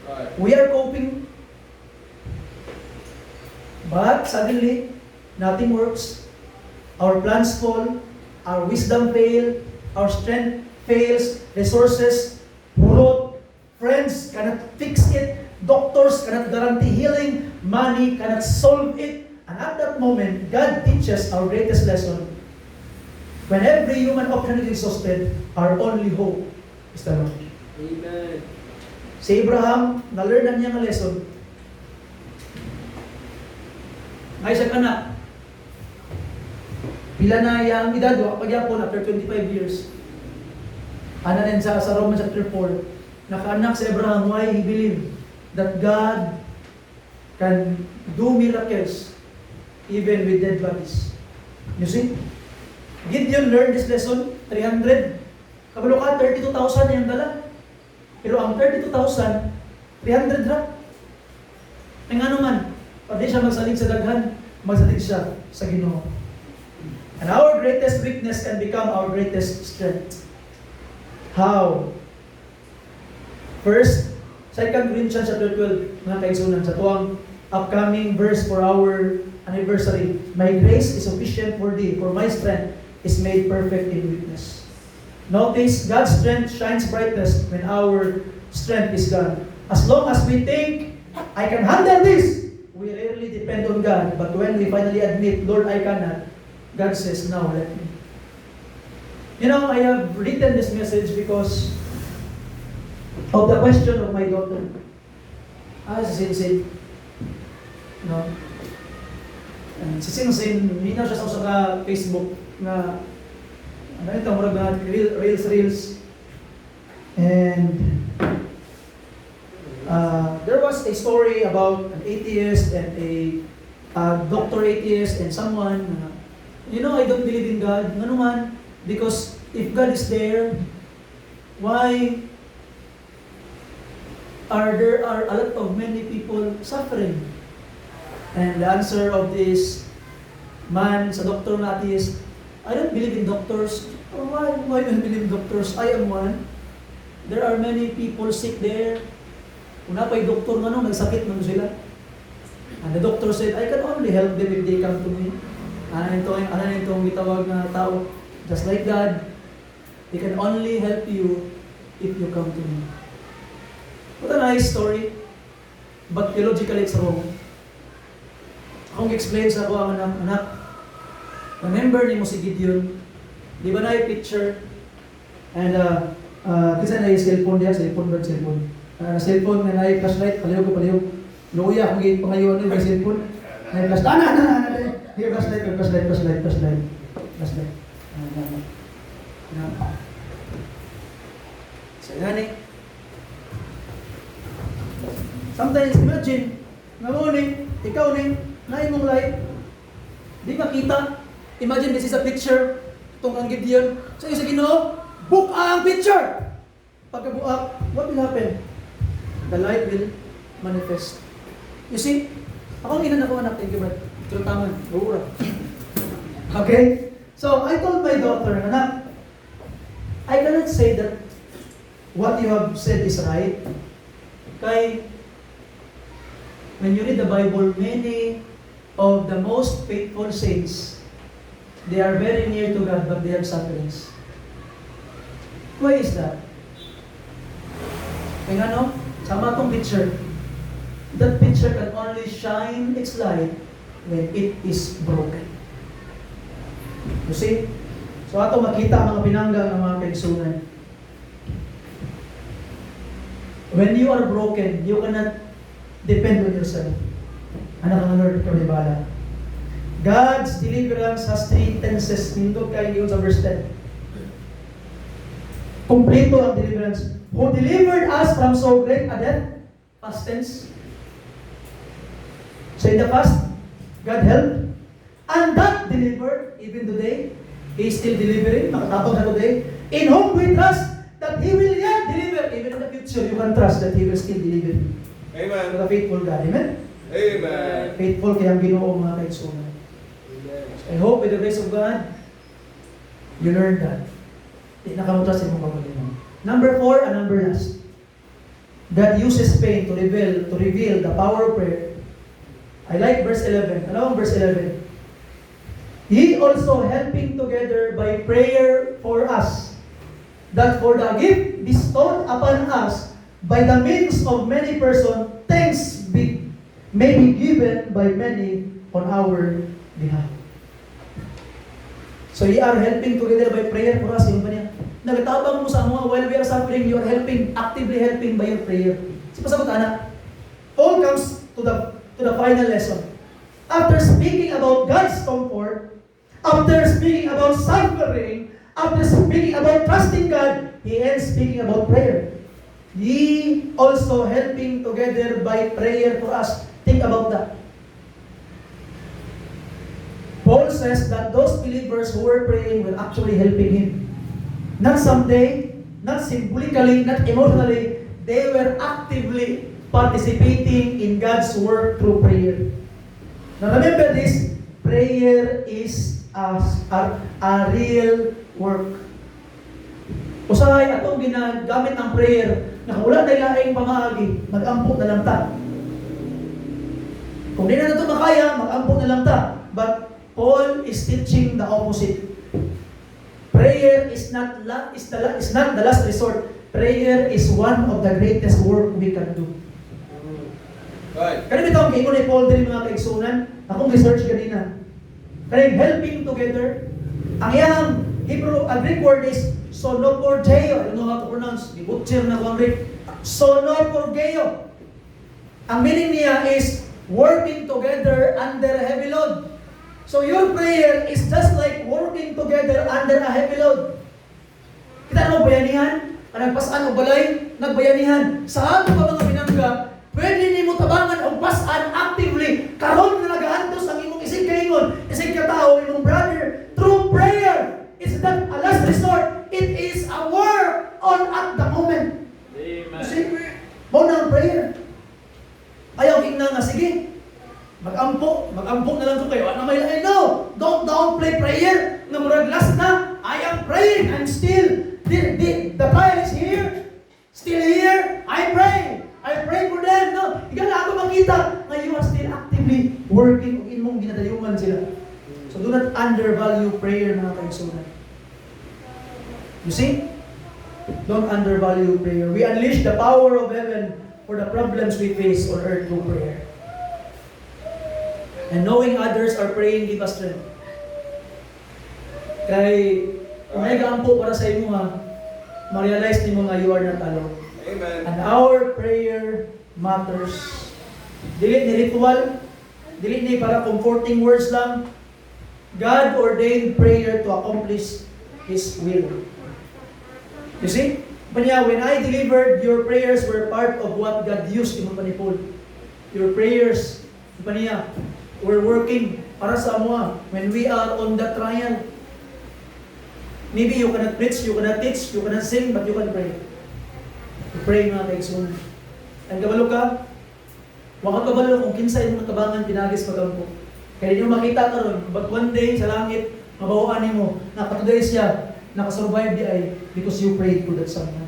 Right. We are coping. But suddenly, nothing works. Our plans fall. Our wisdom fail. Our strength fails. Resources rot. Friends cannot fix it. Doctors cannot guarantee healing. Money cannot solve it. And at that moment, God teaches our greatest lesson. When every human option is exhausted, our only hope is the Lord. Amen. Si Abraham, na-learn na niya ng lesson. Ngay siya kanak. Pila na iyang edad, pagyapon after 25 years. Ana rin sa Romans chapter 4, nakaanak si Abraham, why he believed that God can do miracles even with dead bodies. You see? Gideon learned this lesson, 300. Kabalo ka, 32,000 yung dala. Pero ang 32,000, 300 ra. Ang ano man, pwede siya magsalig sa daghan, magsalig siya sa Ginoo. And our greatest weakness can become our greatest strength. How? First, 2 Corinthians chapter 12, mga kaigsunan, sa tuwang upcoming verse for our anniversary. My grace is sufficient for thee, for my strength is made perfect in weakness. Notice, God's strength shines brightest when our strength is gone. As long as we think, I can handle this, we rarely depend on God. But when we finally admit, Lord, I cannot, God says, now let me. You know, I have written this message because of the question of my daughter. Si Sinsin. No? And si Sinsin, hindi na siya sa Facebook na ano ito, murag na reels. And there was a story about an atheist and a doctor atheist and someone, I don't believe in God. Ano man, because if God is there, why are there a lot of many people suffering? And the answer of this man sa doktor na atheist, I don't believe in doctors. Oh, why don't you believe in doctors? I am one. There are many people sick there. Kung napay doktor nga no, nagsakit man sila. And the doctor said, I can only help them if they come to me. Ano itong gitawag na tao? Just like God, He can only help you if you come to me. What a nice story. But theologically, it's wrong. Akong explain sa ako ang anak, remember ni mo si Gideon, di ba na yung picture? And, kasi na yung cellphone diya, cellphone. Cellphone nga na yung flashlight, palihog. Luya, kung yung pangayon yung cellphone. Na yung flashlight, yung flashlight. So, yan eh. Sometimes, imagine, nga mo ni, ikaw ni, na imong life, di makita. Imagine this is a picture, itong ang Gideon. So, yung sa Ginoo, book ang picture! Pagkabuak, what will happen? The light will manifest. You see, ako ang ginanako anak, thank you, Brad. Pero taman, buura. Okay? So, I told my daughter, anak, I cannot say that what you have said is right. Kay, when you read the Bible, many of the most faithful saints, they are very near to God, but they have sufferings. Why is that? Kaya ano, sama itong picture. That picture can only shine its light when it is broken. You see? So ato makita ang mga pinangga ng mga kaigsunan. When you are broken, you cannot depend on yourself. Anak ng Lord, ikaw ni Bala. God's deliverance has 3 tenses. Nindot kayo yun sa verse 10. Kompleto ang deliverance. Who delivered us from so great a death? Past tense. So in the past, God helped. And that delivered, even today, He is still delivering. Nakatapos na today. In whom we trust that He will yet deliver. Even in the future, you can trust that He will still deliver. Amen. To the faithful God. Amen? Amen. Faithful kaya ang Ginoo mga kaigsunan. I hope with the grace of God, you learn that. Di nakamutas sa imong pagkalimang. Number 4 and number last. God uses pain to reveal the power of prayer. I like verse 11. Ano ang verse 11? Ye also helping together by prayer for us, that for the gift bestowed upon us by the means of many persons, thanks may be given by many on our behalf. So ye are helping together by prayer for us. Yung ba niya? Nagatabang mo sa mga while we are suffering, you are helping, actively helping by your prayer. Si pasabot anak, Paul comes to the final lesson. After speaking about God's comfort, after speaking about suffering, after speaking about trusting God, he ends speaking about prayer. Ye also helping together by prayer for us. Think about that. Paul says that those believers who were praying were actually helping him. Not someday, not symbolically, not emotionally, they were actively participating in God's work through prayer. Now remember this, prayer is a real work. Usahay atong ginagamit ang prayer, nakawala tayo laing pamaagi, mag-ampot na lang ta. Kung di na ito makaya, mag-ampot na lang ta. But Paul is teaching the opposite. Prayer is not the last resort. Prayer is one of the greatest work we can do. Right. Kaya bitaw ang kaingon ni Paul din mga kaigsunan, akong research kanina. Kaya helping together, ang iyang Greek word is sonoporgeo. I don't know how to pronounce. Di-butcher na ko ang Greek. Sonoporgeo. Ang meaning niya is working together under a heavy load. So your prayer is just like working together under a heavy load. Kita mo bayanihan? Nagpasaan o balay? Nagbayanihan. Sa ato pa mga pinangga, pwede ni mo tabangan o pasaan actively. Karon na nagaantos ang imong isig kaingon, isig katao, imong brother, through prayer. It's not a last resort. It is a work on at the moment. Amen. See? Mo na ang prayer. Ayaw king na nga, sige. Mag-ampo murag last na, I am praying, I'm still, the trial is here, still here, I pray for them, no? Ikaw na ako makita, na you are still actively working, kung imong ginadayungan sila. So do not undervalue prayer, mga kaigsunan. You see? Don't undervalue prayer. We unleash the power of heaven for the problems we face on earth through prayer. And knowing others are praying, give us strength. Kay, kung may gaampo para sa imo ha, ma-realize ni mo nga you are not alone. Amen. And our prayer matters. Dili ni ritual, dili ni para comforting words lang. God ordained prayer to accomplish His will. You see? Panya, when I delivered, your prayers were part of what God used in manipul. Your prayers, panya, were working para sa mga when we are on the trial. Maybe you cannot preach, you cannot teach, you cannot sing, but you can pray. You pray mga kaigsoon. Ang kabalo ka, waka kabalo kung kinsa yung natabangan pinagis pagampo. Kaya nyo makita karon, but one day sa langit, mabawaan mo, nakatuday siya, nakasurvive di ay because you prayed for that someone.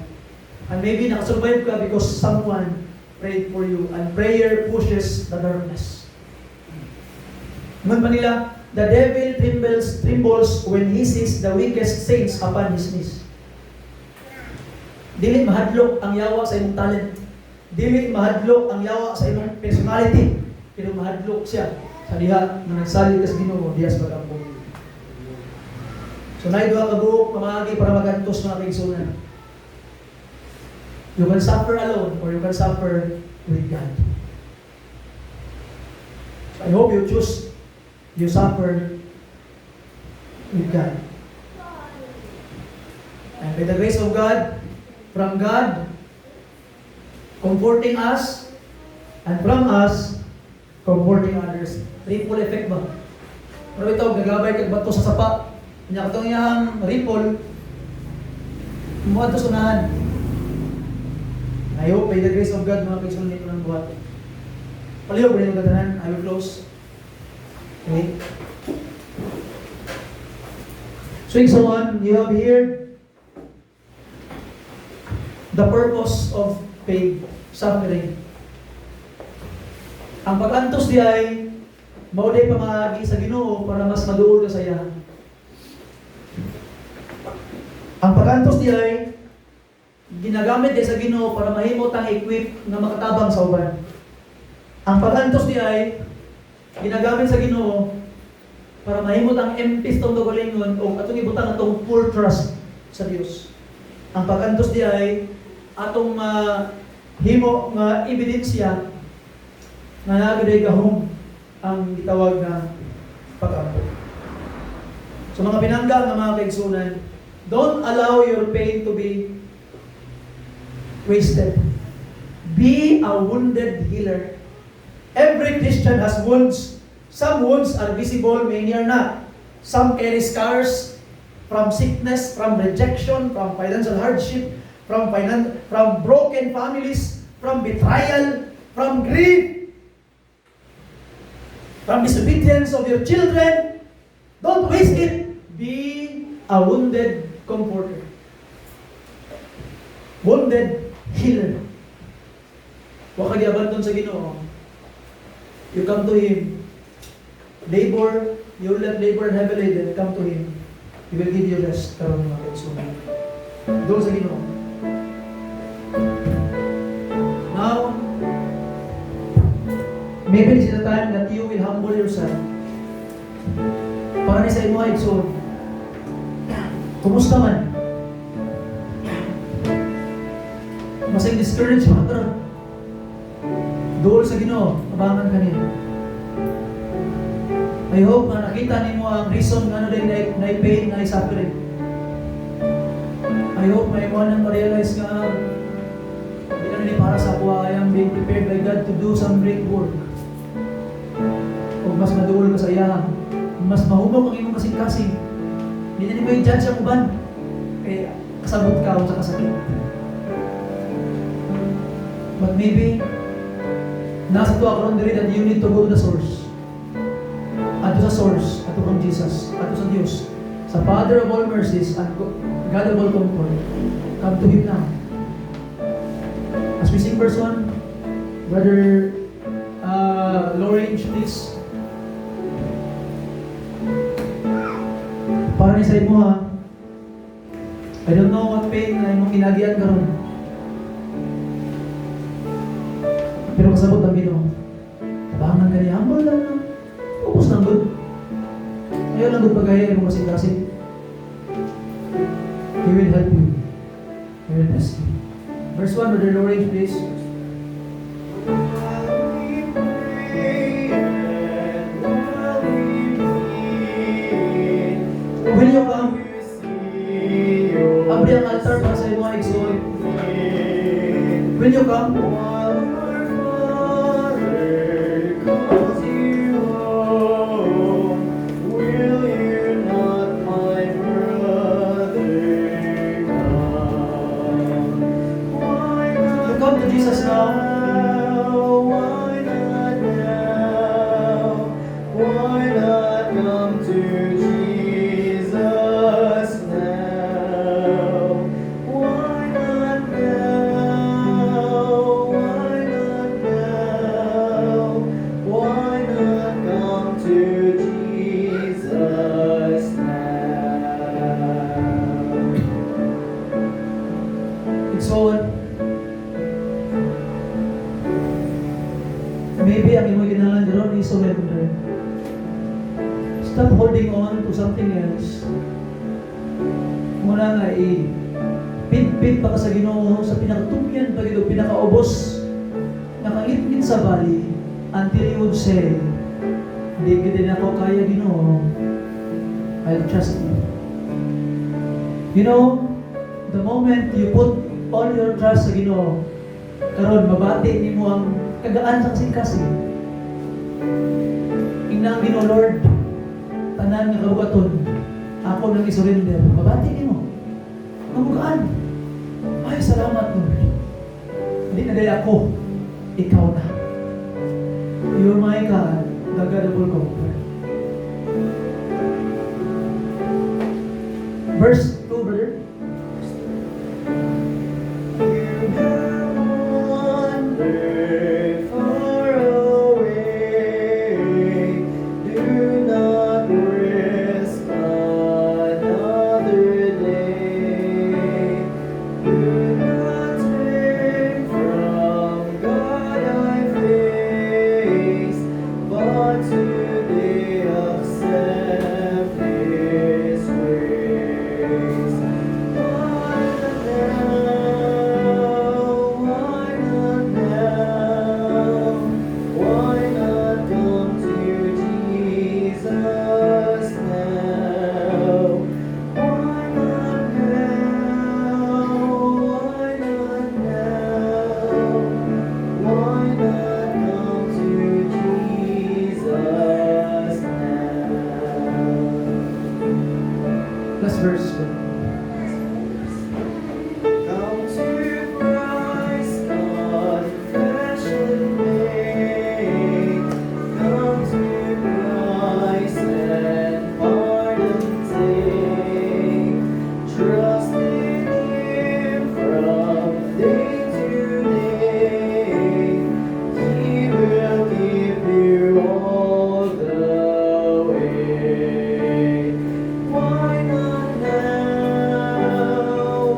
And maybe nakasurvive ka because someone prayed for you. And prayer pushes the darkness. Naman pa nila, the devil trembles when he sees the weakest saints upon his knees. Dili mahadlok ang yawa sa imong talent. Dili mahadlok ang yawa sa imong personality. Pero mahadlok siya sa diha na nagsalig kas Ginoo diha sa pag-ampo. So naay duha ka buok pamagi para magantos mga kaigsunan. You can suffer alone or you can suffer with God. So I hope you choose you suffer with God. And by the grace of God, from God, comforting us, and from us, comforting others. Ripple effect ba? Pero ito, gagabay kag bato sa sapa. Kanya katong iyang ripple, muad to sunahan. I hope by the grace of God, mga kaigsunan nito ng buhat. Palihog rin yung gatanan. I will close. Okay. So on, you have here the purpose of pain, suffering. Ang pag-antos di ay mauday pamagi sa Ginoo para mas maduol ka sa iya. Ang pag-antos di ay ginagamit din sa Ginoo para mahimot ang equip na makatabang sa uban. Ang pag-antos di ay ginagamit sa Ginoo para mahimot ang empty tong kagalingon o atong ibutang atong full trust sa Dios. Ang pag-antos di ay atong himo nga ebidensya nga nagaday gahom ang gitawag na pag-ampo. So mga pinangga nga mga kaigsunan, don't allow your pain to be wasted. Be a wounded healer. Every Christian has wounds. Some wounds are visible, many are not. Some carry scars from sickness, from rejection, from financial hardship, from broken families, from betrayal, from grief, from disobedience of your children. Don't waste it. Be a wounded comforter. Wounded healer. Huwag ka di-abandon sa Ginoo. You come to Him. Labor, you will let labor and heavy laden, come to Him. He will give you rest. Karoon mga kaigsunan. Doon sa Ginoo. Now, maybe this is the time that you will humble yourself. Para ni sa imo ay igsoon. Kumusta man? Masay discouraged ba? Pero doon sa Ginoo, abangan ka niya. I hope na nakita niyo ang reason nga din na pain, na suffering. I hope may mo nang ma-realize nga hindi na nila para sa kuha. I am being prepared by God to do some great work. Kung mas maduol ka sa iya, mas mahumog ang imong kasing-kasing. Hindi na nila i-judge ang uban. Kaya kasabot ka o sa kasakit. But maybe nasa to ako rin that you need to go to the source. Ato sa source, ato kang Jesus, ato sa Diyos. Sa Father of all mercies and God of all comfort, come to Him now. As we sing verse 1, Brother Lawrence, please. Para ni sa imo ha. I don't know what pain na imong kinagian karon. Pero kasabot ang Ginoo. Tabangan ka niya, humble lang na. Focus lang good. Ayaw lang good pagkaya imong kasing-kasing. He will help you. He will bless you. Verse 1, Brother Lawrence, please. Will you come? Abri ang altar para sa iyong mga igsoon. Will you come? You come to Jesus now. So, maybe ang imo ginahan doon is surrender. Stop holding on to something else. Muna nga pit-pit pa ka sa Ginoo sa pinakatupyan pa gito, pinakaubos, nakangit-ngit sa bali until you would say, hindi kita na ako kaya Ginoo, I'll trust you. You know, the moment you put all your trust sa Ginoo, karon mabati nimo ang kagaan sa kasing-kasing. Ingna ang Ginoo, Lord, tanan nga kabugaton, ako nang isurrender. Mabati nimo. Mabugaan. Ay, salamat, Lord. Hindi na dahil ako, ikaw na. You're my God, the God of all comfort. Verse 2, brother. Last verse. Come to Christ, confession made. Come to Christ and pardon take. Trust in Him from day to day. He will give you all the way. Why not now?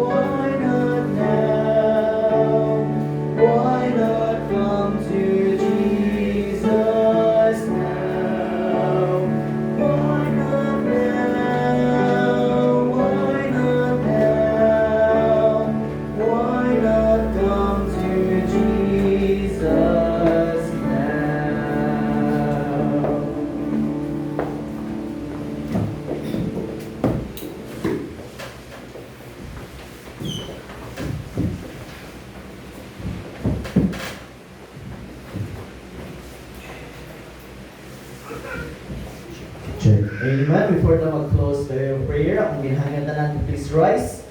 Why not now? Why not come to Jesus now? Why not now? Why not now? Why not come to Jesus now? Amen. Before na mag-close tayo yung prayer, ang ginahangad na natin, please rise.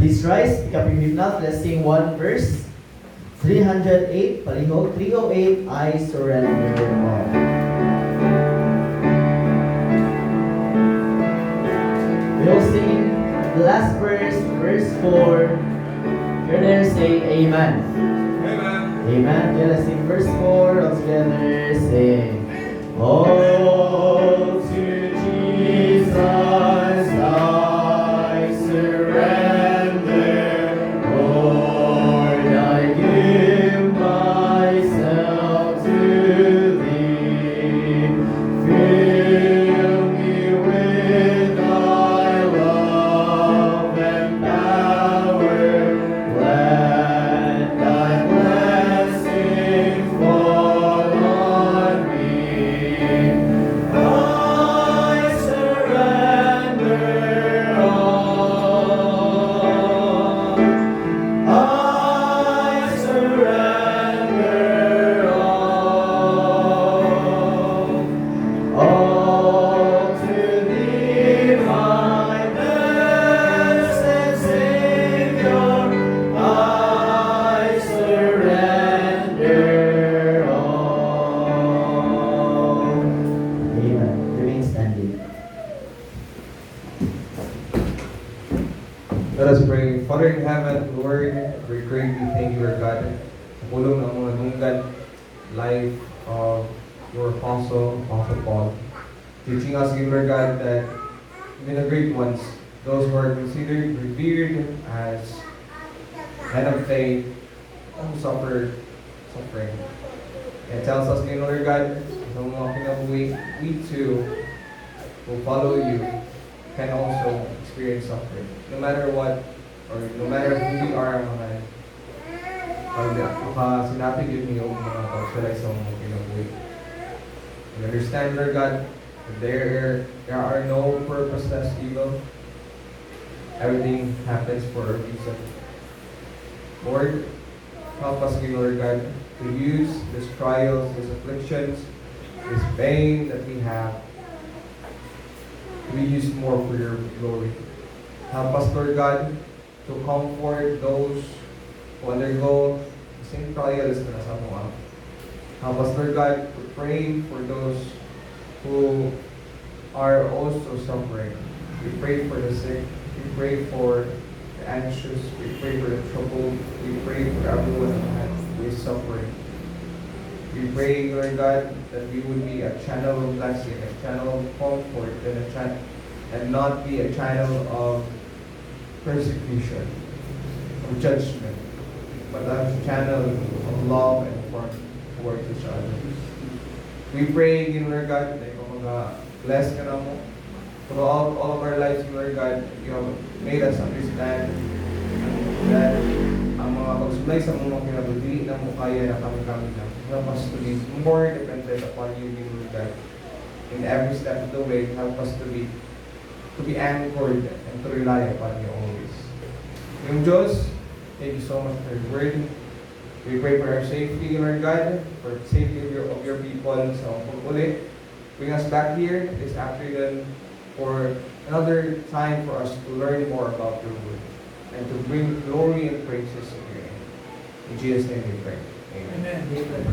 Please rise. Pick up your hymnal. Let's sing one verse. 308, palihog. 308, I surrender all. We'll sing the last verse, verse 4. If you're there, say Amen. Amen. Amen. Okay, let's sing verse 4 all together. Sing. All to Jesus I surrender. Lord, I give myself to Thee. Fill me with Thy love and power. Let Thy blessing fall on me. I surrender all. I surrender all to Thee, my blessed Savior. I surrender all. Amen. Remain standing. Let us pray. Father in heaven, Lord, we greatly thank you, Lord God, sa pulong ng mga dunggan life of your Apostle Paul, teaching us, Lord God, that even the great ones, those who are considered revered as men of faith, who suffered suffering. It tells us, Lord God, sa mga kinabuhi, we too will follow you, can also experience suffering. No matter what, or no matter who we are, mga sinabi yun niyo mga kausalay sa mga kinabuhi. We understand, Lord God, that there are no purposeless evil. Everything happens for a reason. Lord, help us, Lord God, to use these trials, these afflictions, this pain that we have, to be used more for your glory. Help us, Lord God, to comfort those who undergo the same trials na nasa mga. Help us, Lord God, to pray for those who are also suffering. We pray for the sick. We pray for the anxious. We pray for the troubled. We pray for everyone who is suffering. We pray, Lord God, that we would be a channel of blessing, a channel of comfort, and not be a channel of persecution, of judgment, but a channel of love and warmth towards each other. We pray, Lord God, that ikaw bless ka na mo. Throughout all of our lives, Lord God, you have made us understand that ang mga pagsulay sa mga kinabuhi na mo kaya na kami lang. Help us to be more dependent upon you, Lord God. In every step of the way, help us to be anchored and to rely upon you always. Yung Diyos, thank you so much for your word. We pray for our safety, Lord God, for the safety of your people sa pag-uli. Bring us back here this afternoon for another time for us to learn more about your word and to bring glory and praises in your name. In Jesus' name we pray. Amen. Amen.